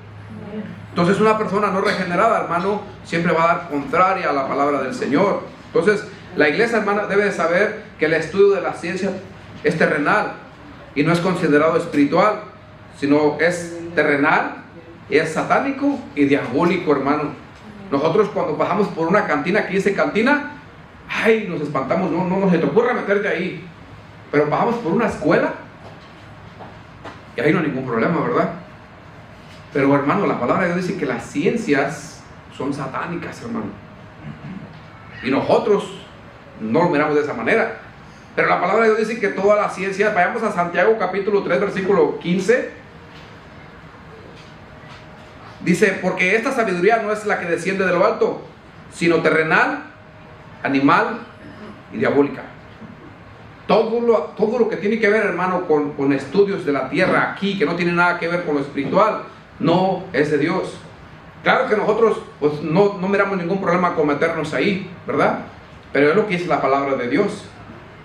Entonces, una persona no regenerada, hermano, siempre va a dar contraria a la palabra del Señor. Entonces, la iglesia, hermana, debe de saber que el estudio de la ciencia es terrenal y no es considerado espiritual, sino es terrenal, y es satánico y diabólico, hermano. Nosotros, cuando pasamos por una cantina que dice cantina, ay, nos espantamos, no se te ocurre meterte ahí. Pero pasamos por una escuela y ahí no hay ningún problema, ¿verdad? Pero, hermano, la palabra de Dios dice que las ciencias son satánicas, hermano. Y nosotros no lo miramos de esa manera. Pero la palabra de Dios dice que todas las ciencias, vayamos a Santiago capítulo 3, versículo 15. Dice: porque esta sabiduría no es la que desciende de lo alto, sino terrenal, animal y diabólica. Todo lo que tiene que ver, hermano, con estudios de la tierra aquí, que no tiene nada que ver con lo espiritual, no es de Dios. Claro que nosotros pues no miramos ningún problema con meternos ahí, ¿verdad? Pero es lo que dice la palabra de Dios,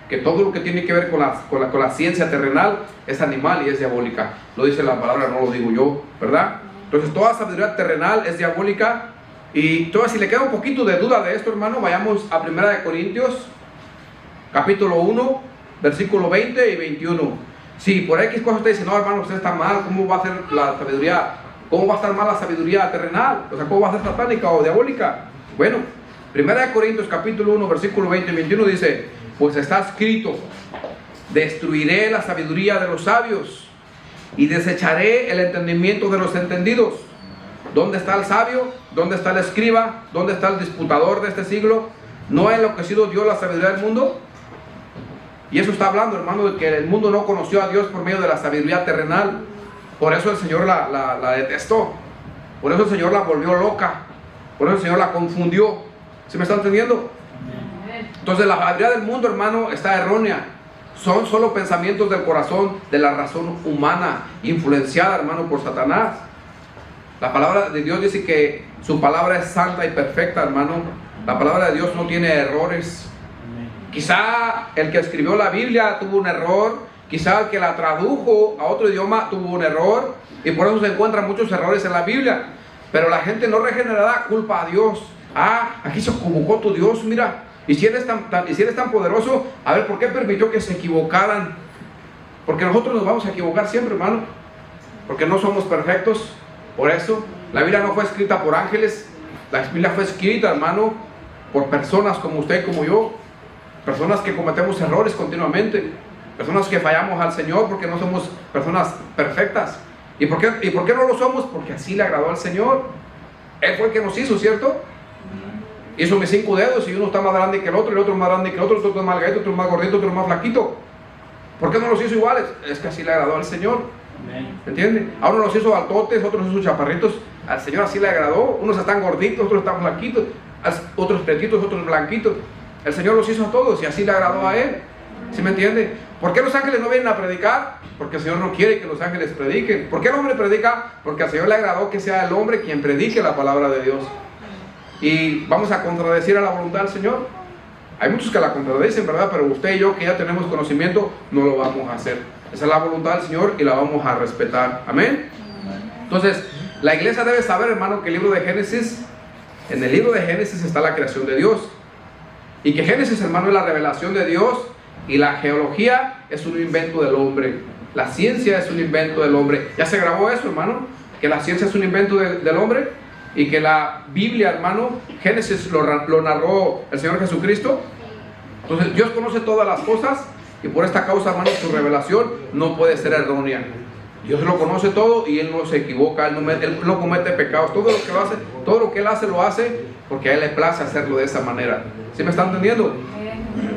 que todo lo que tiene que ver con la ciencia terrenal es animal y es diabólica. Lo dice la palabra, no lo digo yo, ¿verdad? Entonces toda sabiduría terrenal es diabólica. Y entonces, si le queda un poquito de duda de esto, hermano, vayamos a 1 Corintios capítulo 1, versículo 20 y 21. Si por X cosa usted dice: no, hermano, usted está mal, ¿cómo va a ser la sabiduría? ¿Cómo va a estar mal la sabiduría terrenal? O sea, ¿cómo va a ser satánica o diabólica? Bueno, 1 Corintios capítulo 1, versículo 20 y 21 dice: pues está escrito: destruiré la sabiduría de los sabios y desecharé el entendimiento de los entendidos. ¿Dónde está el sabio? ¿Dónde está el escriba? ¿Dónde está el disputador de este siglo? ¿No ha enloquecido Dios la sabiduría del mundo? Y eso está hablando, hermano, de que el mundo no conoció a Dios por medio de la sabiduría terrenal. Por eso el Señor la detestó. Por eso el Señor la volvió loca. Por eso el Señor la confundió. ¿Sí me está entendiendo? Entonces la sabiduría del mundo, hermano, está errónea. Son solo pensamientos del corazón, de la razón humana, influenciada, hermano, por Satanás. La palabra de Dios dice que su palabra es santa y perfecta, hermano. La palabra de Dios no tiene errores. Quizá el que escribió la Biblia tuvo un error, quizá el que la tradujo a otro idioma tuvo un error, y por eso se encuentran muchos errores en la Biblia. Pero la gente no regenerada culpa a Dios. Aquí se equivocó tu Dios, mira. Y si eres tan poderoso, a ver, ¿por qué permitió que se equivocaran? Porque nosotros nos vamos a equivocar siempre, hermano. Porque no somos perfectos. Por eso, la Biblia no fue escrita por ángeles. La Biblia fue escrita, hermano, por personas como usted y como yo. Personas que cometemos errores continuamente. Personas que fallamos al Señor porque no somos personas perfectas. ¿Y por qué no lo somos? Porque así le agradó al Señor. Él fue el que nos hizo, ¿cierto? Hizo mis 5 dedos y uno está más grande que el otro, y el otro más grande que el otro, el otro más gordito, otro más gordito, otro más flaquito. ¿Por qué no los hizo iguales? Es que así le agradó al Señor. ¿Entiende? A uno los hizo altotes, otros los hizo chaparritos. Al Señor así le agradó. Unos están gorditos, otros están flaquitos, otros pretitos, otros blanquitos. El Señor los hizo a todos y así le agradó a Él. ¿Sí me entiende? ¿Por qué los ángeles no vienen a predicar? Porque el Señor no quiere que los ángeles prediquen. ¿Por qué el hombre predica? Porque al Señor le agradó que sea el hombre quien predique la palabra de Dios. Y vamos a contradecir a la voluntad del Señor. Hay muchos que la contradicen, ¿verdad? Pero usted y yo, que ya tenemos conocimiento, no lo vamos a hacer. Esa es la voluntad del Señor y la vamos a respetar. Amén. Entonces, la iglesia debe saber, hermano, que el libro de Génesis, en el libro de Génesis está la creación de Dios. Y que Génesis, hermano, es la revelación de Dios, y la geología es un invento del hombre. La ciencia es un invento del hombre. ¿Ya se grabó eso, hermano? Que la ciencia es un invento del hombre, y que la Biblia, hermano, Génesis lo narró el Señor Jesucristo. Entonces Dios conoce todas las cosas, y por esta causa, hermano, su revelación no puede ser errónea. Dios lo conoce todo y Él no se equivoca, Él no comete pecados. Todo lo que Él hace, lo hace porque a Él le place hacerlo de esa manera. ¿Sí me están entendiendo?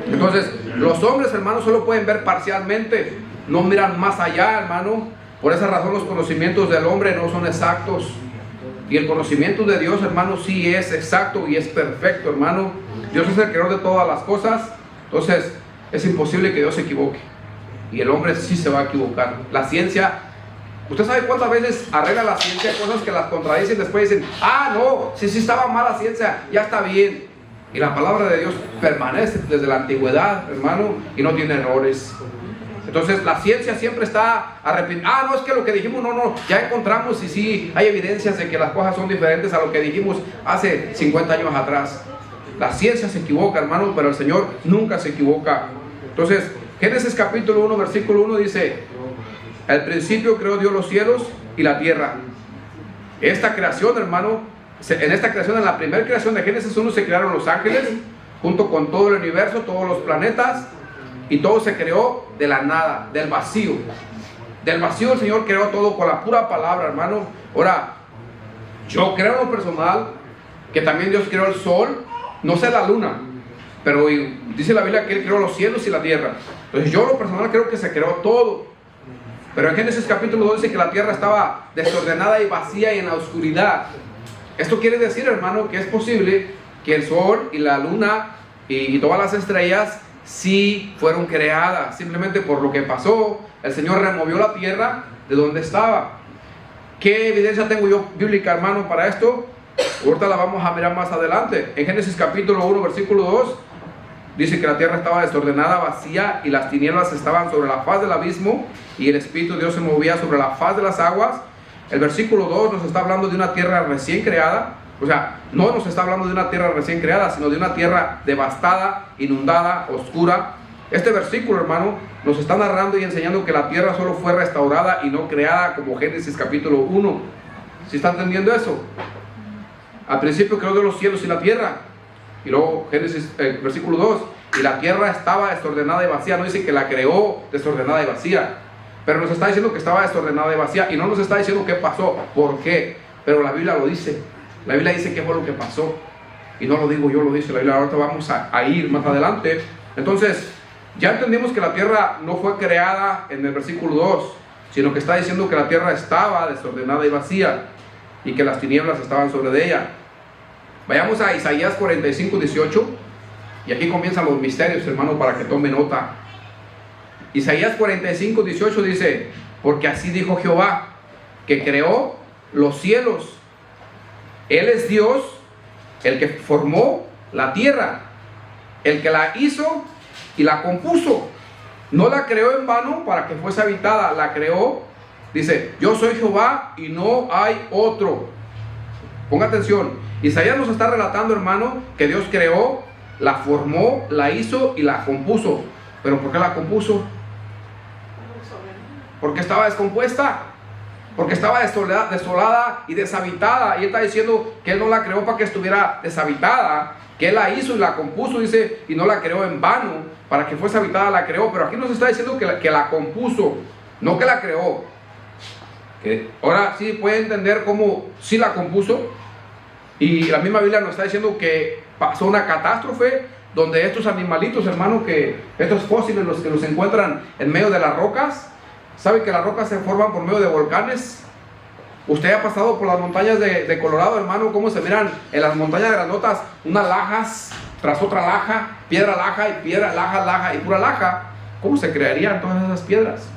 Entonces, los hombres, hermanos, solo pueden ver parcialmente, no miran más allá, hermano. Por esa razón los conocimientos del hombre no son exactos. Y el conocimiento de Dios, hermano, sí es exacto y es perfecto, hermano. Dios es el creador de todas las cosas. Entonces, es imposible que Dios se equivoque. Y el hombre sí se va a equivocar. La ciencia, ¿usted sabe cuántas veces arregla la ciencia cosas que las contradicen? Después dicen, no, si estaba mal la ciencia, ya está bien. Y la palabra de Dios permanece desde la antigüedad, hermano, y no tiene errores. Entonces la ciencia siempre está arrepentida. No, es que lo que dijimos, no, ya encontramos y sí, hay evidencias de que las cosas son diferentes a lo que dijimos hace 50 años atrás. La ciencia se equivoca, hermano, pero el Señor nunca se equivoca. Entonces, Génesis capítulo 1, versículo 1 dice: al principio creó Dios los cielos y la tierra. Esta creación, hermano, en la primera creación de Génesis 1 se crearon los ángeles, junto con todo el universo, todos los planetas, y todo se creó de la nada, del vacío. Del vacío el Señor creó todo con la pura palabra, hermano. Ahora, yo creo en lo personal que también Dios creó el sol, no sé la luna, pero dice la Biblia que Él creó los cielos y la tierra. Entonces yo en lo personal creo que se creó todo. Pero en Génesis capítulo 2 dice que la tierra estaba desordenada y vacía y en la oscuridad. Esto quiere decir, hermano, que es posible que el sol y la luna y todas las estrellas sí fueron creadas. Simplemente por lo que pasó, el Señor removió la tierra de donde estaba. ¿Qué evidencia tengo yo bíblica, hermano, para esto? Ahorita la vamos a mirar más adelante. En Génesis capítulo 1, versículo 2, dice que la tierra estaba desordenada, vacía, y las tinieblas estaban sobre la faz del abismo, y el Espíritu de Dios se movía sobre la faz de las aguas. El versículo 2 nos está hablando de una tierra recién creada. O sea, no nos está hablando de una tierra recién creada, sino de una tierra devastada, inundada, oscura. Este versículo, hermano, nos está narrando y enseñando que la tierra solo fue restaurada y no creada, como Génesis capítulo 1. ¿Sí está entendiendo eso? Al principio creó Dios los cielos y la tierra. Y luego Génesis, versículo 2, y la tierra estaba desordenada y vacía. No dice que la creó desordenada y vacía, pero nos está diciendo que estaba desordenada y vacía, y no nos está diciendo qué pasó, por qué, pero la Biblia lo dice. La Biblia dice qué fue lo que pasó. y no lo digo yo, lo dice la Biblia. Ahorita vamos a ir más adelante. Entonces, ya entendimos que la tierra no fue creada en el versículo 2, sino que está diciendo que la tierra estaba desordenada y vacía, y que las tinieblas estaban sobre ella. Vayamos a Isaías 45, 18, y aquí comienzan los misterios, hermano, para que tome nota. Isaías 45, 18 dice: porque así dijo Jehová, que creó los cielos. Él es Dios, el que formó la tierra, el que la hizo y la compuso. No la creó en vano para que fuese habitada, la creó. Dice: yo soy Jehová y no hay otro. Ponga atención, Isaías nos está relatando, hermano, que Dios creó, la formó, la hizo y la compuso. ¿Pero por qué la compuso? Porque estaba descompuesta, porque estaba desolada y deshabitada. Y él está diciendo que él no la creó para que estuviera deshabitada, que él la hizo y la compuso, dice, y no la creó en vano, para que fuese habitada la creó. Pero aquí nos está diciendo que la compuso, no que la creó. Ahora sí puede entender cómo sí la compuso. Y la misma Biblia nos está diciendo que pasó una catástrofe donde estos animalitos, hermano, que estos fósiles, los que los encuentran en medio de las rocas, ¿sabe que las rocas se forman por medio de volcanes? Usted ha pasado por las montañas de Colorado, hermano, cómo se miran en las montañas granotas unas lajas tras otra laja, piedra laja y piedra laja y pura laja. ¿Cómo se crearían todas esas piedras?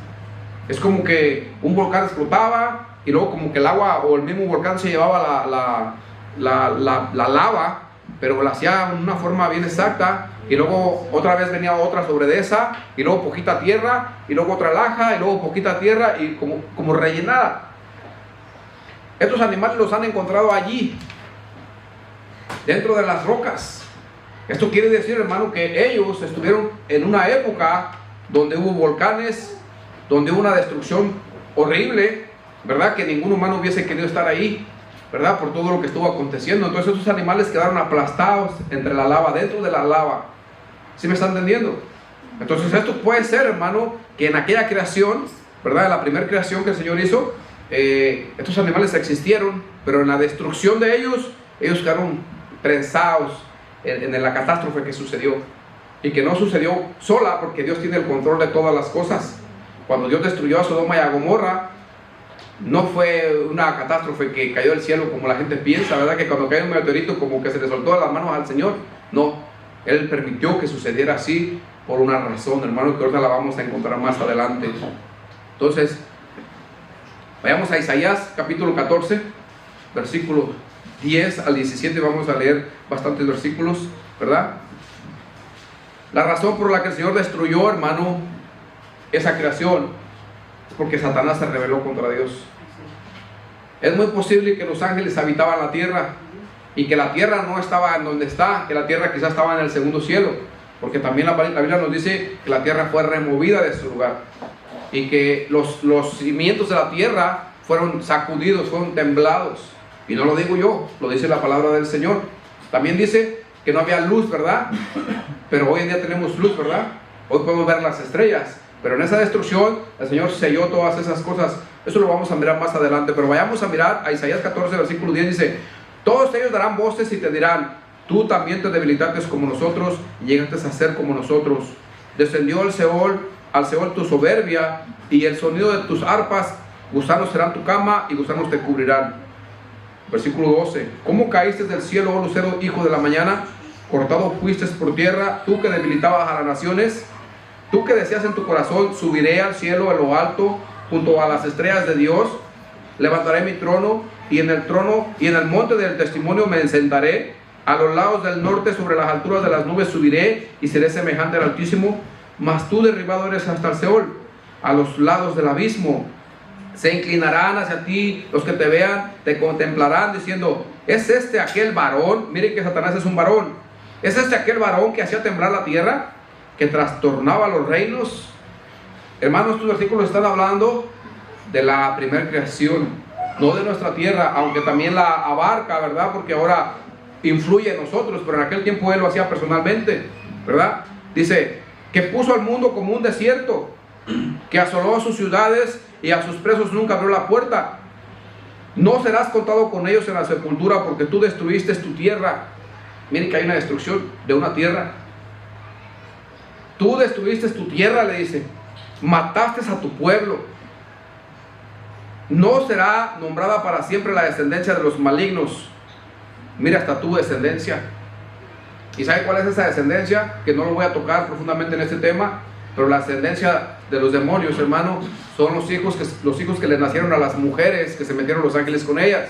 Es como que un volcán explotaba y luego como que el agua o el mismo volcán se llevaba la lava, pero la hacía de una forma bien exacta, y luego otra vez venía otra sobre de esa, y luego poquita tierra, y luego otra laja, y luego poquita tierra, y como rellenada. Estos animales los han encontrado allí, dentro de las rocas. Esto quiere decir, hermano, que ellos estuvieron en una época donde hubo volcanes, donde hubo una destrucción horrible, ¿verdad? Que ningún humano hubiese querido estar ahí, ¿verdad? Por todo lo que estuvo aconteciendo. Entonces esos animales quedaron aplastados entre la lava, dentro de la lava. ¿Sí me están entendiendo? Entonces esto puede ser, hermano, que en aquella creación, ¿verdad? En la primera creación que el Señor hizo, estos animales existieron, pero en la destrucción de ellos quedaron prensados en la catástrofe que sucedió. Y que no sucedió sola, porque Dios tiene el control de todas las cosas. Cuando Dios destruyó a Sodoma y a Gomorra, no fue una catástrofe que cayó del cielo como la gente piensa, ¿verdad? Que cuando cae un meteorito como que se le soltó de las manos al Señor. No, Él permitió que sucediera así por una razón, hermano, que ahorita la vamos a encontrar más adelante. Entonces, vayamos a Isaías capítulo 14, versículo 10 al 17, vamos a leer bastantes versículos, ¿verdad? La razón por la que el Señor destruyó, hermano, esa creación, porque Satanás se rebeló contra Dios. Es muy posible que los ángeles habitaban la tierra y que la tierra no estaba en donde está, que la tierra quizás estaba en el segundo cielo, porque también la Biblia nos dice que la tierra fue removida de su lugar y que los cimientos de la tierra fueron sacudidos, fueron temblados. Y no lo digo yo, lo dice la palabra del Señor. También dice que no había luz, ¿verdad? Pero hoy en día tenemos luz, ¿verdad? Hoy podemos ver las estrellas. Pero en esa destrucción el Señor selló todas esas cosas. Eso lo vamos a mirar más adelante. Pero vayamos a mirar a Isaías 14, versículo 10. Dice: todos ellos darán voces y te dirán: tú también te debilitaste como nosotros y llegaste a ser como nosotros. Descendió al Seol tu soberbia, y el sonido de tus arpas. Gusanos serán tu cama y gusanos te cubrirán. Versículo 12. ¿Cómo caíste del cielo, oh lucero, hijo de la mañana? Cortado fuiste por tierra, tú que debilitabas a las naciones. Tú que decías en tu corazón: subiré al cielo, a lo alto, junto a las estrellas de Dios. Levantaré mi trono, y en el monte del testimonio me sentaré. A los lados del norte, sobre las alturas de las nubes subiré, y seré semejante al Altísimo. Mas tú derribado eres hasta el Seol, a los lados del abismo. Se inclinarán hacia ti los que te vean, te contemplarán diciendo: ¿es este aquel varón? Miren que Satanás es un varón. ¿Es este aquel varón que hacía temblar la tierra, que trastornaba los reinos? Hermanos, estos versículos están hablando de la primera creación, no de nuestra tierra, aunque también la abarca, ¿verdad? Porque ahora influye en nosotros, pero en aquel tiempo Él lo hacía personalmente, ¿verdad? Dice que puso al mundo como un desierto, que asoló a sus ciudades y a sus presos nunca abrió la puerta. No serás contado con ellos en la sepultura, porque tú destruiste tu tierra miren que hay una destrucción de una tierra. Tú destruiste tu tierra, le dice, mataste a tu pueblo. No será nombrada para siempre la descendencia de los malignos. Mira hasta tu descendencia. ¿Y sabe cuál es esa descendencia? Que no lo voy a tocar profundamente en este tema, pero la descendencia de los demonios, hermano, son los hijos que le nacieron a las mujeres, que se metieron los ángeles con ellas.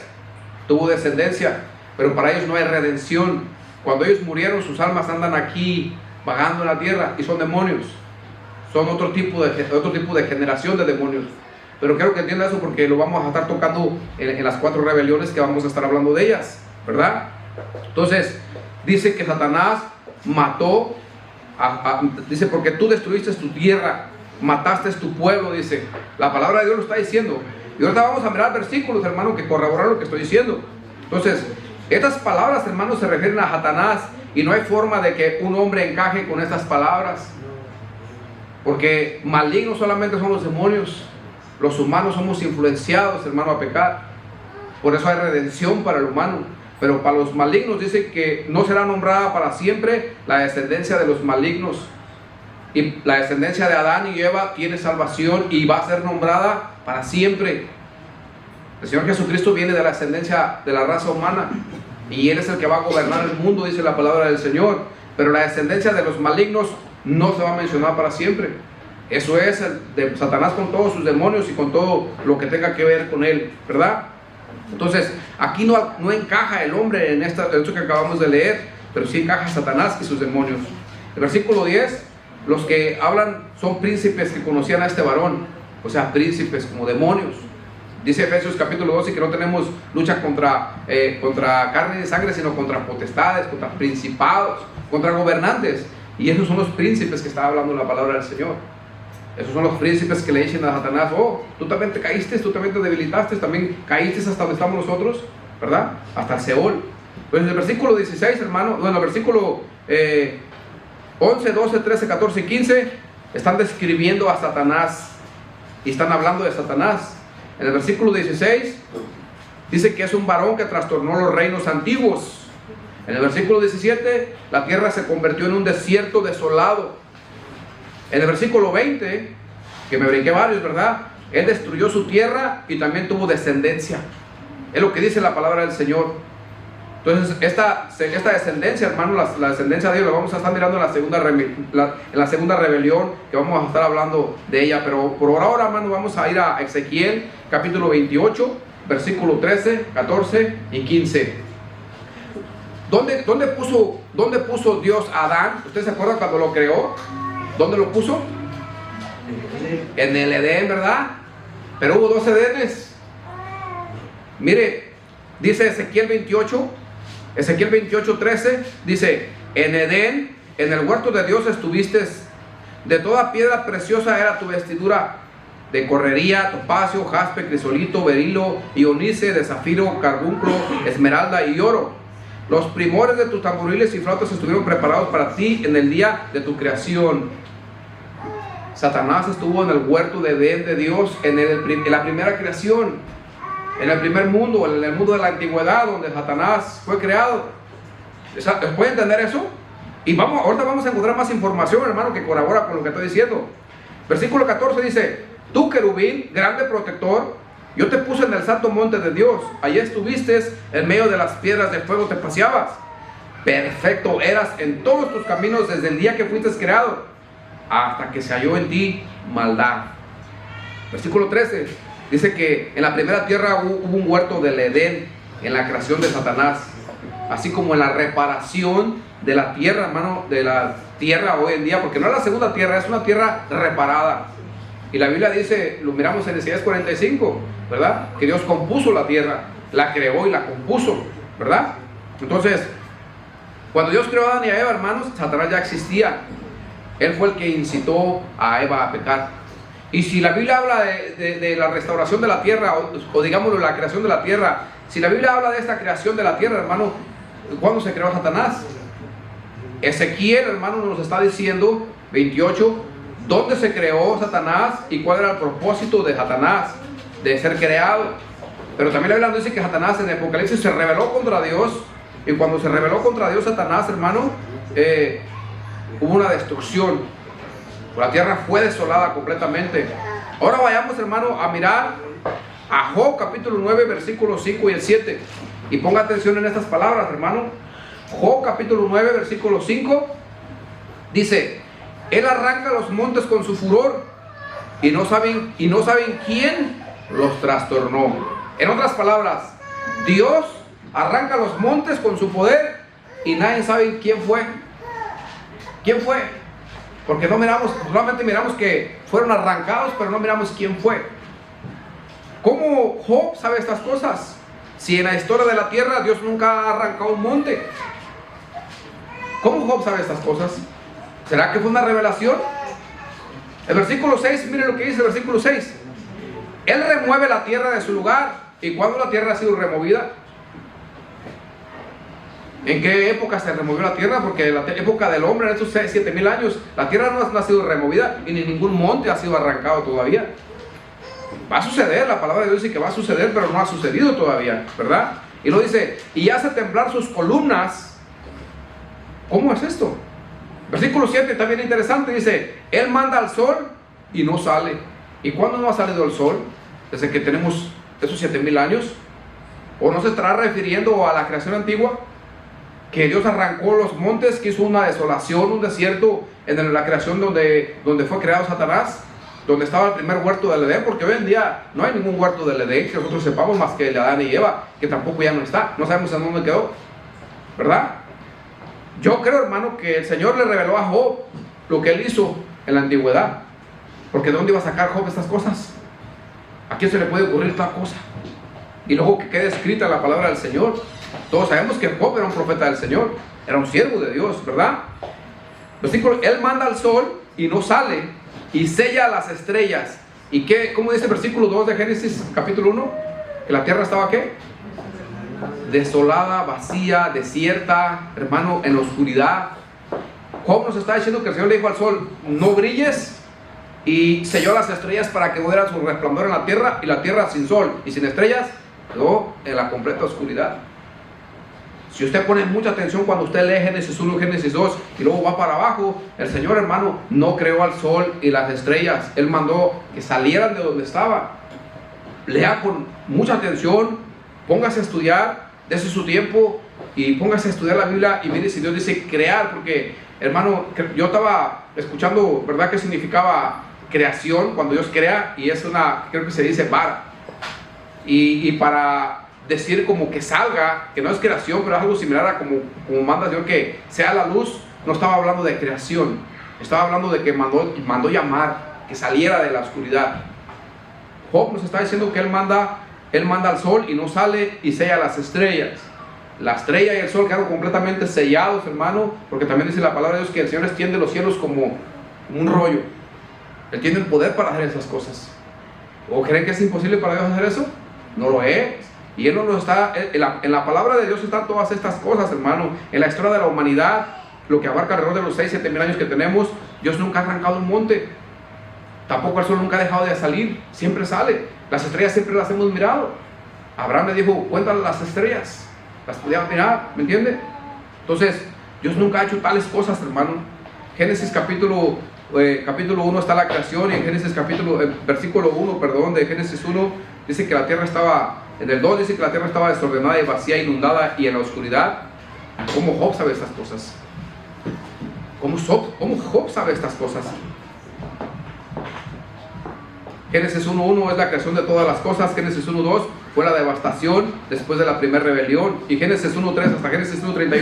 Tuvo descendencia, pero para ellos no hay redención. Cuando ellos murieron, sus almas andan aquí vagando en la tierra y son demonios. Son otro tipo de generación de demonios. Pero quiero que entienda eso porque lo vamos a estar tocando en las 4 rebeliones que vamos a estar hablando de ellas, ¿verdad? Entonces, dice que Satanás mató, dice, porque tú destruiste tu tierra, mataste tu pueblo, dice. La palabra de Dios lo está diciendo. Y ahorita vamos a mirar versículos, hermano, que corroboran lo que estoy diciendo. Entonces, estas palabras, hermanos, se refieren a Satanás y no hay forma de que un hombre encaje con estas palabras. Porque malignos solamente son los demonios. Los humanos somos influenciados, hermano, a pecar. Por eso hay redención para el humano. Pero para los malignos dice que no será nombrada para siempre la descendencia de los malignos. Y la descendencia de Adán y Eva tiene salvación y va a ser nombrada para siempre. El Señor Jesucristo viene de la descendencia de la raza humana y Él es el que va a gobernar el mundo, dice la palabra del Señor. Pero la descendencia de los malignos no se va a mencionar para siempre. Eso es de Satanás con todos sus demonios y con todo lo que tenga que ver con él, ¿verdad? Entonces, aquí no encaja el hombre en esto que acabamos de leer, pero sí encaja Satanás y sus demonios. El versículo 10, los que hablan son príncipes que conocían a este varón, o sea, príncipes como demonios. Dice Efesios capítulo 12 que no tenemos lucha contra carne y sangre, sino contra potestades, contra principados, contra gobernantes. Y esos son los príncipes que está hablando la palabra del Señor. Esos son los príncipes que le dicen a Satanás: oh, tú también te caíste, tú también te debilitaste, también caíste hasta donde estamos nosotros, ¿verdad? Hasta el Seol. Entonces, el versículo 16, hermano, bueno, el versículo 11, 12, 13, 14 y 15 están describiendo a Satanás y están hablando de Satanás. En el versículo 16 dice que es un varón que trastornó los reinos antiguos. En el versículo 17, la tierra se convirtió en un desierto desolado. En el versículo 20, que me brinqué varios, ¿verdad? Él destruyó su tierra y también tuvo descendencia. Es lo que dice la palabra del Señor. Entonces, esta descendencia, hermano, la descendencia de Dios, la vamos a estar mirando en la segunda rebelión, que vamos a estar hablando de ella. Pero por ahora, hermano, vamos a ir a Ezequiel, capítulo 28, versículo 13, 14 y 15. ¿Dónde puso Dios a Adán? ¿Usted se acuerda cuando lo creó? ¿Dónde lo puso? En el Edén, ¿verdad? Pero hubo 2 Edenes. Mire, dice Ezequiel 28, 13, dice: en Edén, en el huerto de Dios estuviste, de toda piedra preciosa era tu vestidura, de correría, topacio, jaspe, crisolito, berilo, ionice, de zafiro, carbunclo, esmeralda y oro. Los primores de tus tamboriles y flautas estuvieron preparados para ti en el día de tu creación. Satanás estuvo en el huerto de Edén de Dios en la primera creación, en el primer mundo, en el mundo de la antigüedad, donde Satanás fue creado. ¿Puede entender eso? Y ahorita vamos a encontrar más información, hermano, que colabora con lo que estoy diciendo. Versículo 14 dice: tú, querubín, grande protector, yo te puse en el santo monte de Dios. Allí estuviste, en medio de las piedras de fuego te paseabas. Perfecto eras en todos tus caminos desde el día que fuiste creado, hasta que se halló en ti maldad. Versículo 13 dice que en la primera tierra hubo un huerto del Edén, en la creación de Satanás, así como en la reparación de la tierra, hermano, de la tierra hoy en día, porque no es la segunda tierra, es una tierra reparada. Y la Biblia dice, lo miramos en Isaías 45, ¿verdad? Que Dios compuso la tierra, la creó y la compuso, ¿verdad? Entonces, cuando Dios creó a Adán y a Eva, hermanos, Satanás ya existía. Él fue el que incitó a Eva a pecar. Y si la Biblia habla de la restauración de la tierra, o digámoslo, la creación de la tierra, si la Biblia habla de esta creación de la tierra, hermano, ¿cuándo se creó Satanás? Ezequiel, hermano, nos está diciendo, 28, dónde se creó Satanás y cuál era el propósito de Satanás de ser creado. Pero también la Biblia nos dice que Satanás en Apocalipsis se rebeló contra Dios Y cuando se rebeló contra Dios Satanás, hermano, hubo una destrucción. La tierra fue desolada completamente. Ahora vayamos, hermano, a mirar a Job capítulo 9, versículos 5 y el 7. Y ponga atención en estas palabras, hermano. Job capítulo 9, versículo 5 dice: Él arranca los montes con su furor y no saben quién los trastornó. En otras palabras, Dios arranca los montes con su poder y nadie sabe quién fue. ¿Quién fue? Porque no miramos, solamente miramos que fueron arrancados, pero no miramos quién fue. ¿Cómo Job sabe estas cosas? Si en la historia de la tierra Dios nunca ha arrancado un monte. ¿Cómo Job sabe estas cosas? ¿Será que fue una revelación? El versículo 6, mire lo que dice el versículo 6. Él remueve la tierra de su lugar. ¿Y cuándo la tierra ha sido removida? ¿En qué época se removió la tierra? Porque en la época del hombre, en estos 7,000 años, la tierra no ha sido removida y ni ningún monte ha sido arrancado todavía. Va a suceder, la palabra de Dios dice que va a suceder, pero no ha sucedido todavía, ¿verdad? Y lo dice, y hace temblar sus columnas. ¿Cómo es esto? Versículo 7 también interesante, dice, Él manda al sol y no sale. ¿Y cuándo no ha salido el sol? Desde que tenemos esos 7,000 años. ¿O no se estará refiriendo a la creación antigua? Que Dios arrancó los montes, que hizo una desolación, un desierto en la creación donde fue creado Satanás, donde estaba el primer huerto del Edén, porque hoy en día no hay ningún huerto del Edén que nosotros sepamos más que el de Adán y Eva, que tampoco ya no está, no sabemos en dónde quedó, ¿verdad? Yo creo, hermano, que el Señor le reveló a Job lo que él hizo en la antigüedad, porque ¿de dónde iba a sacar Job estas cosas? ¿A quién se le puede ocurrir tal cosa? Y luego que quede escrita la palabra del Señor. Todos sabemos que Job era un profeta del Señor, era un siervo de Dios, ¿verdad? Versículo, Él manda al sol y no sale, y sella las estrellas. ¿Y qué? ¿Cómo dice el versículo 2 de Génesis capítulo 1? Que la tierra estaba ¿qué? Desolada, vacía, desierta, hermano, en la oscuridad. Job nos está diciendo que el Señor le dijo al sol, no brilles, y selló las estrellas para que no dieran su resplandor en la tierra, y la tierra sin sol y sin estrellas quedó en la completa oscuridad. Si usted pone mucha atención cuando usted lee Génesis 1 y Génesis 2 y luego va para abajo, el Señor, hermano, no creó al sol y las estrellas. Él mandó que salieran de donde estaba. Lea con mucha atención, póngase a estudiar, dése su tiempo y póngase a estudiar la Biblia y mire si Dios dice crear, porque, hermano, yo estaba escuchando, ¿verdad?, qué significaba creación cuando Dios crea, y es creo que se dice vara. Y para decir como que salga, que no es creación, pero es algo similar a como manda Dios que sea la luz, no estaba hablando de creación, estaba hablando de que mandó llamar, que saliera de la oscuridad. Job nos está diciendo que él manda al sol y no sale, y sella las estrellas. La estrella y el sol quedaron completamente sellados, hermano, porque también dice la palabra de Dios que el Señor extiende los cielos como un rollo. Él tiene el poder para hacer esas cosas. ¿O creen que es imposible para Dios hacer eso? No lo es. Y Él no lo está, en la palabra de Dios están todas estas cosas, hermano. En la historia de la humanidad, lo que abarca alrededor de los 6-7 mil años que tenemos, Dios nunca ha arrancado un monte. Tampoco el sol nunca ha dejado de salir, siempre sale. Las estrellas siempre las hemos mirado. Abraham le dijo, cuéntale las estrellas. Las podía mirar, ¿me entiende? Entonces, Dios nunca ha hecho tales cosas, hermano. Génesis capítulo 1 está la creación, y en Génesis versículo 1, de Génesis 1, dice que la tierra estaba... En el 2 dice que la tierra estaba desordenada y vacía, inundada y en la oscuridad. ¿Cómo Job sabe estas cosas? ¿Cómo Job sabe estas cosas? Génesis 1.1 es la creación de todas las cosas. Génesis 1.2 fue la devastación después de la primera rebelión. Y Génesis 1.3 hasta Génesis 1.31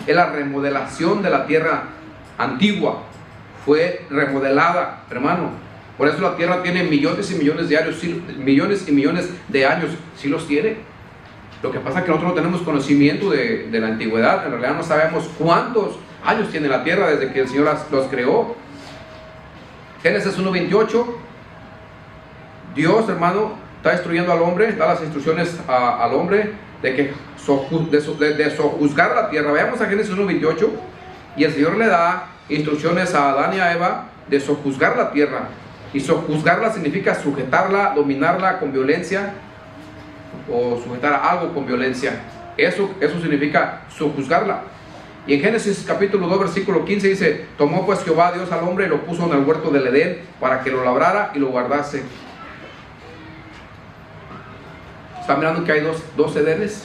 es la remodelación de la tierra antigua. Fue remodelada, hermano. Por eso la tierra tiene millones y millones de años, millones y millones de años, sí los tiene. Lo que pasa es que nosotros no tenemos conocimiento de la antigüedad. En realidad no sabemos cuántos años tiene la tierra desde que el Señor los creó. Génesis 1.28, Dios, hermano, está instruyendo al hombre, da las instrucciones al hombre de sojuzgar la tierra. Veamos a Génesis 1.28, y el Señor le da instrucciones a Adán y a Eva de sojuzgar la tierra. Y sojuzgarla significa sujetarla, dominarla con violencia, o sujetar a algo con violencia. Eso significa sojuzgarla. Y en Génesis capítulo 2 versículo 15 dice: tomó pues Jehová Dios al hombre y lo puso en el huerto del Edén para que lo labrara y lo guardase. ¿Están mirando que hay dos Edenes?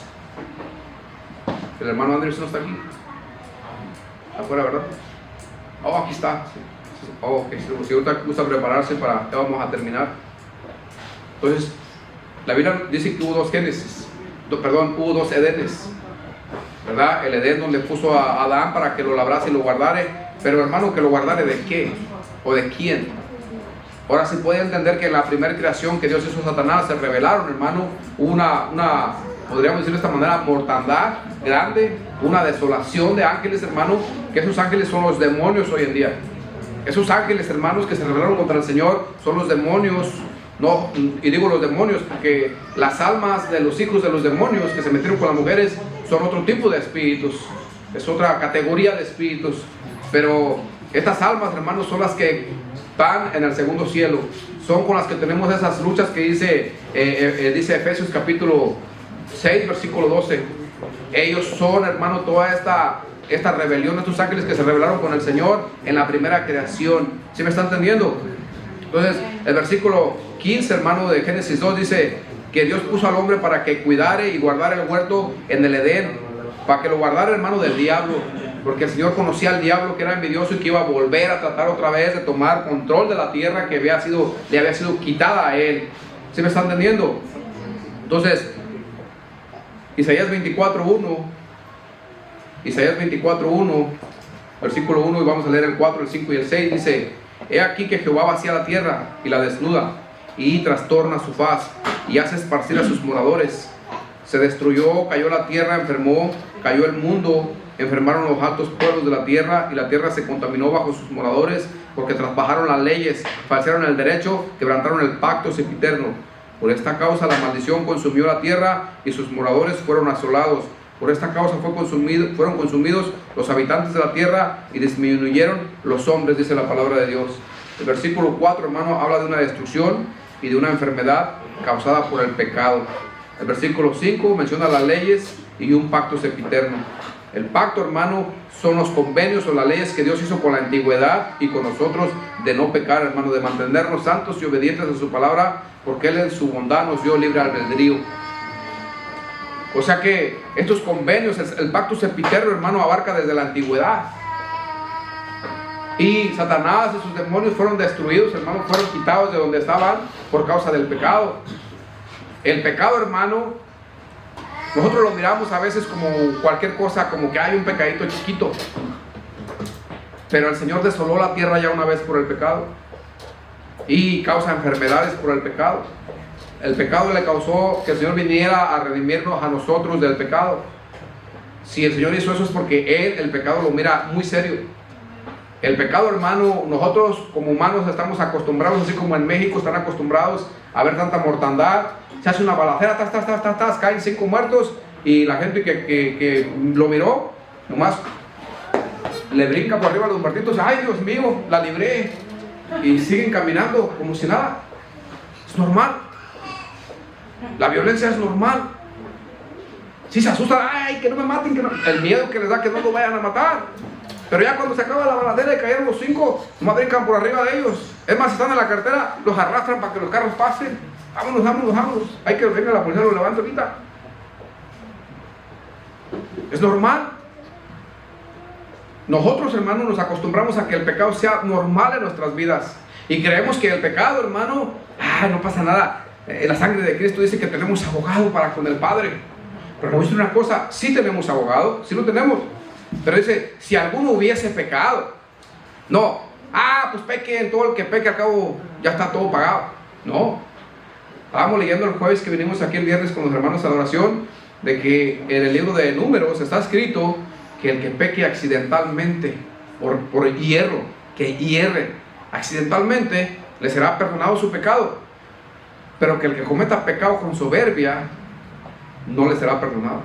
El hermano Andrés no está aquí. Afuera, ¿verdad? Oh, aquí está. Oh, ok. Si ahorita gusta prepararse para, ya vamos a terminar. Entonces, la Biblia dice que hubo dos Génesis. Hubo dos Edenes, ¿verdad? El Edén donde puso a Adán para que lo labrase y lo guardare. Pero hermano, que lo guardare ¿de qué? ¿O de quién? Ahora sí puede entender que en la primera creación que Dios hizo a Satanás se rebelaron, hermano. Una podríamos decir de esta manera, mortandad grande, una desolación de ángeles, hermano. Que esos ángeles son los demonios hoy en día. Esos ángeles, hermanos, que se rebelaron contra el Señor son los demonios. No, y digo los demonios porque las almas de los hijos de los demonios que se metieron con las mujeres son otro tipo de espíritus, es otra categoría de espíritus. Pero estas almas, hermanos, son las que van en el segundo cielo, son con las que tenemos esas luchas que dice Efesios capítulo 6 versículo 12. Ellos son, hermano, toda esta rebelión de estos ángeles que se rebelaron con el Señor en la primera creación. ¿Sí me está entendiendo? Entonces, el versículo 15, hermano, de Génesis 2 dice que Dios puso al hombre para que cuidare y guardara el huerto en el Edén, para que lo guardara, hermano, del diablo, porque el Señor conocía al diablo, que era envidioso y que iba a volver a tratar otra vez de tomar control de la tierra que le había sido quitada a él. ¿Sí me está entendiendo? Entonces, Isaías 24:1, versículo 1, y vamos a leer el 4, el 5 y el 6, dice: he aquí que Jehová vacía la tierra y la desnuda, y trastorna su faz, y hace esparcir a sus moradores. Se destruyó, cayó la tierra, enfermó, cayó el mundo, enfermaron los altos pueblos de la tierra, y la tierra se contaminó bajo sus moradores, porque traspasaron las leyes, falsearon el derecho, quebrantaron el pacto sempiterno. Por esta causa la maldición consumió la tierra, y sus moradores fueron asolados. Por esta causa fueron consumidos los habitantes de la tierra, y disminuyeron los hombres, dice la palabra de Dios. El versículo 4, hermano, habla de una destrucción y de una enfermedad causada por el pecado. El versículo 5 menciona las leyes y un pacto sempiterno. El pacto, hermano, son los convenios o las leyes que Dios hizo con la antigüedad y con nosotros de no pecar, hermano, de mantenernos santos y obedientes a su palabra, porque Él en su bondad nos dio libre albedrío. O sea que estos convenios, el pacto sempiterno, hermano, abarca desde la antigüedad. Y Satanás y sus demonios fueron destruidos, hermano, fueron quitados de donde estaban por causa del pecado. El pecado, hermano, nosotros lo miramos a veces como cualquier cosa, como que hay un pecadito chiquito. Pero el Señor desoló la tierra ya una vez por el pecado, y causa enfermedades por el pecado. El pecado le causó que el Señor viniera a redimirnos a nosotros del pecado. Si el Señor hizo eso es porque Él, el pecado, lo mira muy serio. El pecado, hermano, nosotros como humanos estamos acostumbrados, así como en México están acostumbrados a ver tanta mortandad. Se hace una balacera, caen 5 muertos, y la gente que lo miró, nomás le brinca por arriba a los muertitos. ¡Ay, Dios mío, la libré! Y siguen caminando como si nada. Es normal. La violencia es normal. Si se asustan, ¡ay, que no me maten! El miedo que les da que no lo vayan a matar. Pero ya cuando se acaba la balacera y cayeron los 5, nomás brincan por arriba de ellos. Es más, si están en la carretera, los arrastran para que los carros pasen. Vámonos. Hay que venga la policía, lo levante ahorita. Es normal. Nosotros, hermanos, nos acostumbramos a que el pecado sea normal en nuestras vidas. Y creemos que el pecado, hermano, no pasa nada. La sangre de Cristo dice que tenemos abogado para con el Padre. Pero no voy a decir una cosa, sí tenemos abogado, sí lo tenemos. Pero dice, si alguno hubiese pecado, no, pues pequen, todo el que peque al cabo ya está todo pagado. No, estábamos leyendo el jueves que vinimos aquí el viernes con los hermanos de adoración, de que en el libro de Números está escrito que el que peque accidentalmente, por hierro, que hierre accidentalmente, le será perdonado su pecado. Pero que el que cometa pecado con soberbia, no le será perdonado.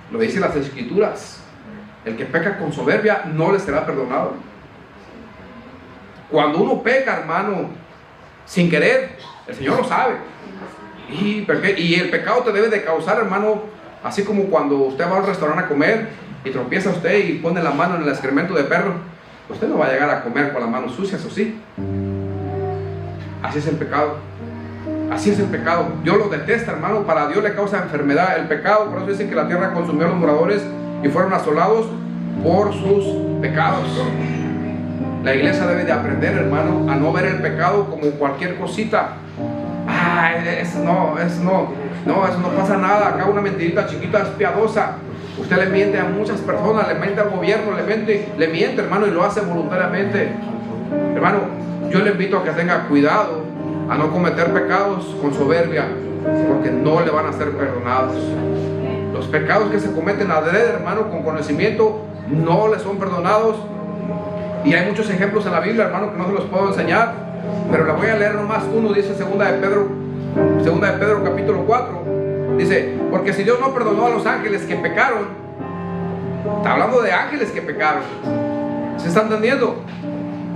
Lo dicen las Escrituras. El que peca con soberbia no le será perdonado. Cuando uno peca, hermano, sin querer, el Señor lo sabe. Y el pecado te debe de causar, hermano, Así como cuando usted va a un restaurante a comer y tropieza usted y pone la mano en el excremento de perro, usted no va a llegar a comer con las manos sucias, ¿o sí? Así es el pecado. Así es el pecado. Dios lo detesta, hermano. Para Dios le causa enfermedad el pecado. Por eso dicen que la tierra consumió a los moradores y fueron asolados por sus pecados. La iglesia debe de aprender, hermano, a no ver el pecado como cualquier cosita. Eso no pasa nada. Acá una mentirita chiquita es piadosa. Usted le miente a muchas personas, le miente al gobierno, le miente, hermano, y lo hace voluntariamente. Hermano, yo le invito a que tenga cuidado a no cometer pecados con soberbia, porque no le van a ser perdonados. Los pecados que se cometen adrede, hermano, con conocimiento, no le son perdonados. Y hay muchos ejemplos en la Biblia, hermano, que no se los puedo enseñar, pero le voy a leer nomás uno. Dice segunda de Pedro capítulo 4, dice: porque si Dios no perdonó a los ángeles que pecaron, está hablando de ángeles que pecaron, ¿se está entendiendo?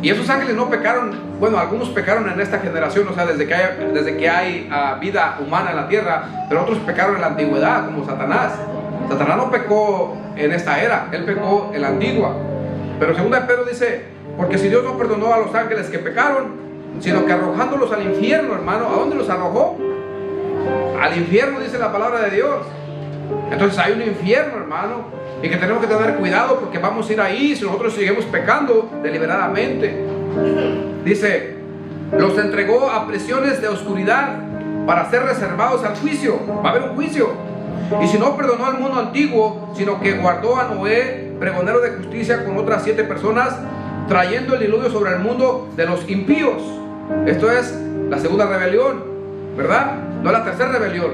Y esos ángeles no pecaron, bueno, algunos pecaron en esta generación, o sea, desde que hay vida humana en la tierra, pero otros pecaron en la antigüedad, como Satanás. Satanás no pecó en esta era, él pecó en la antigua. Pero segunda de Pedro dice: porque si Dios no perdonó a los ángeles que pecaron, sino que arrojándolos al infierno, hermano, ¿a dónde los arrojó? Al infierno, dice la palabra de Dios. Entonces hay un infierno, hermano, y que tenemos que tener cuidado, porque vamos a ir ahí si nosotros seguimos pecando deliberadamente. Dice: los entregó a prisiones de oscuridad para ser reservados al juicio. Va a haber un juicio. Y si no perdonó al mundo antiguo, sino que guardó a Noé, pregonero de justicia, con otras 7 personas, trayendo el diluvio sobre el mundo de los impíos. Esto es la segunda rebelión, ¿verdad? No la tercera rebelión.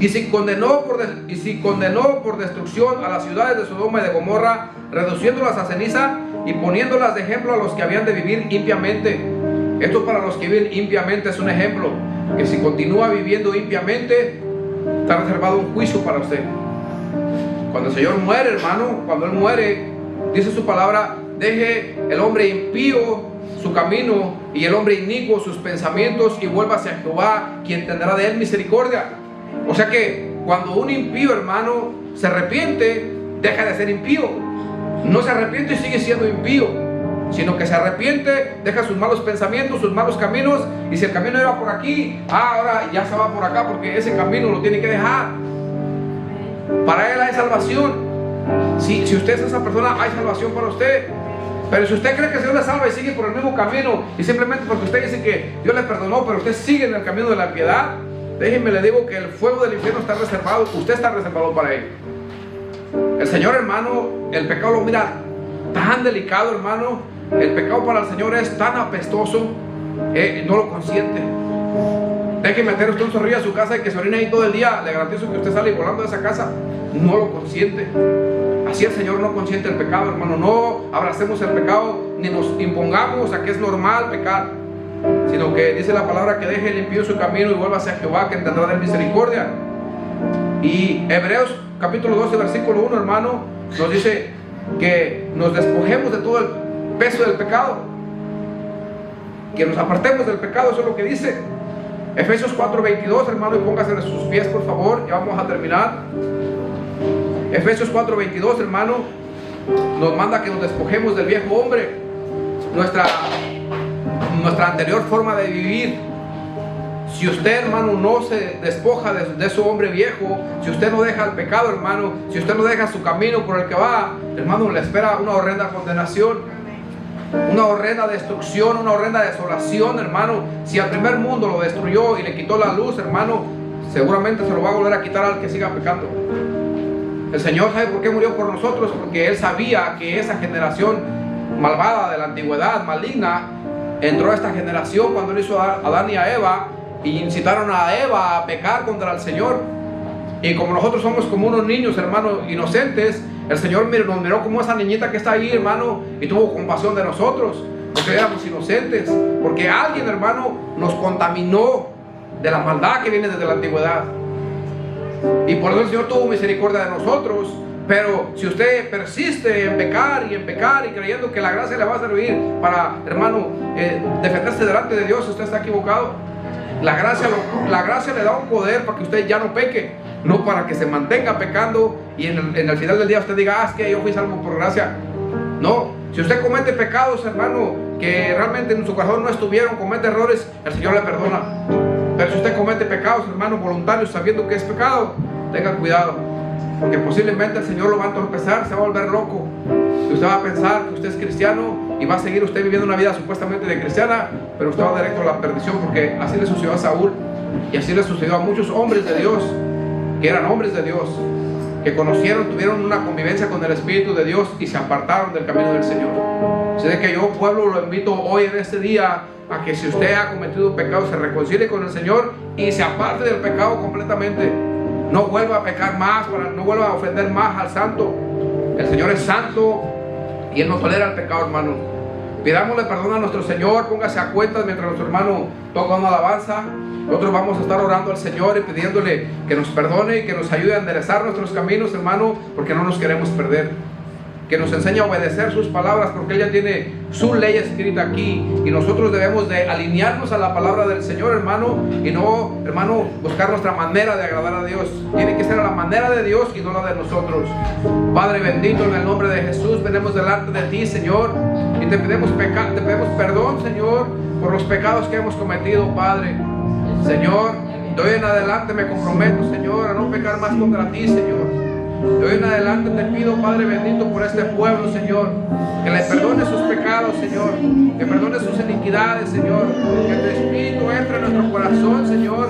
Y si condenó por destrucción a las ciudades de Sodoma y de Gomorra, reduciéndolas a ceniza y poniéndolas de ejemplo a los que habían de vivir impiamente. Esto para los que viven impiamente es un ejemplo, que si continúa viviendo impiamente, está reservado un juicio para usted. Cuando el Señor muere, hermano, cuando Él muere, dice su palabra: deje el hombre impío su camino y el hombre inicuo sus pensamientos, y vuelva hacia Jehová, quien tendrá de él misericordia. O sea que cuando un impío, hermano, se arrepiente, deja de ser impío. No se arrepiente y sigue siendo impío, sino que se arrepiente, deja sus malos pensamientos, sus malos caminos, y si el camino era por aquí, ahora ya se va por acá, porque ese camino lo tiene que dejar. Para él hay salvación. Si usted es esa persona, hay salvación para usted. Pero si usted cree que Dios le salva y sigue por el mismo camino, y simplemente porque usted dice que Dios le perdonó, pero usted sigue en el camino de la piedad, déjenme le digo que el fuego del infierno está reservado. Usted está reservado para él. El Señor, hermano, el pecado lo mira tan delicado, hermano. El pecado para el Señor es tan apestoso, no lo consiente. Deje meter usted un zorrillo a su casa y que se orine ahí todo el día. Le garantizo que usted sale volando de esa casa. No lo consiente. Así el Señor no consiente el pecado, hermano. No abracemos el pecado ni nos impongamos a que es normal pecar, sino que dice la palabra que deje el impío su camino y vuelva hacia Jehová, que tendrá de él misericordia. Y Hebreos capítulo 12 versículo 1, hermano, nos dice que nos despojemos de todo el peso del pecado, que nos apartemos del pecado. Eso es lo que dice Efesios 4:22, hermano, y póngase en sus pies, por favor, ya vamos a terminar. Efesios 4:22, hermano, nos manda que nos despojemos del viejo hombre, nuestra anterior forma de vivir. Si usted, hermano, no se despoja de su hombre viejo, si usted no deja el pecado, hermano, si usted no deja su camino por el que va, hermano, le espera una horrenda condenación, una horrenda destrucción, una horrenda desolación, hermano. Si al primer mundo lo destruyó y le quitó la luz, hermano, seguramente se lo va a volver a quitar al que siga pecando. El Señor sabe por qué murió por nosotros, porque Él sabía que esa generación malvada de la antigüedad, maligna, entró a esta generación cuando Él hizo a Adán y a Eva, y incitaron a Eva a pecar contra el Señor. Y como nosotros somos como unos niños, hermano, inocentes, el Señor nos miró como esa niñita que está ahí, hermano, y tuvo compasión de nosotros, porque éramos inocentes, porque alguien, hermano, nos contaminó de la maldad que viene desde la antigüedad. Y por eso el Señor tuvo misericordia de nosotros. Pero si usted persiste en pecar y creyendo que la gracia le va a servir para, hermano, defenderse delante de Dios, usted está equivocado. La gracia le da un poder para que usted ya no peque, no para que se mantenga pecando y en el final del día usted diga, es que yo fui salvo por gracia. No, si usted comete pecados, hermano, que realmente en su corazón no estuvieron, comete errores, el Señor le perdona. Pero si usted comete pecados, hermano, voluntarios, sabiendo que es pecado, tenga cuidado, porque posiblemente el Señor lo va a entorpecer, se va a volver loco. Y usted va a pensar que usted es cristiano y va a seguir usted viviendo una vida supuestamente de cristiana, pero usted va directo a la perdición, porque así le sucedió a Saúl y así le sucedió a muchos hombres de Dios, que eran hombres de Dios, que conocieron, tuvieron una convivencia con el Espíritu de Dios y se apartaron del camino del Señor. Así de que yo, pueblo, lo invito hoy en este día a que si usted ha cometido un pecado, se reconcilie con el Señor y se aparte del pecado completamente. No vuelva a pecar más, no vuelva a ofender más al santo. El Señor es santo y Él no tolera el pecado, hermano. Pidámosle perdón a nuestro Señor, póngase a cuentas mientras nuestro hermano toca una alabanza. Nosotros vamos a estar orando al Señor y pidiéndole que nos perdone y que nos ayude a enderezar nuestros caminos, hermano, porque no nos queremos perder. Que nos enseñe a obedecer sus palabras, porque Él ya tiene su ley escrita aquí y nosotros debemos de alinearnos a la palabra del Señor, hermano, y no, hermano, buscar nuestra manera de agradar a Dios. Tiene que ser a la manera de Dios y no la de nosotros. Padre bendito, en el nombre de Jesús venimos delante de ti, Señor, y te pedimos perdón, Señor, por los pecados que hemos cometido, Padre. Señor, de hoy en adelante me comprometo, Señor, a no pecar más contra ti, Señor. De hoy en adelante te pido, Padre bendito, por este pueblo, Señor, que le perdone sus pecados, Señor, que perdone sus iniquidades, Señor, que tu Espíritu entre en nuestro corazón, Señor.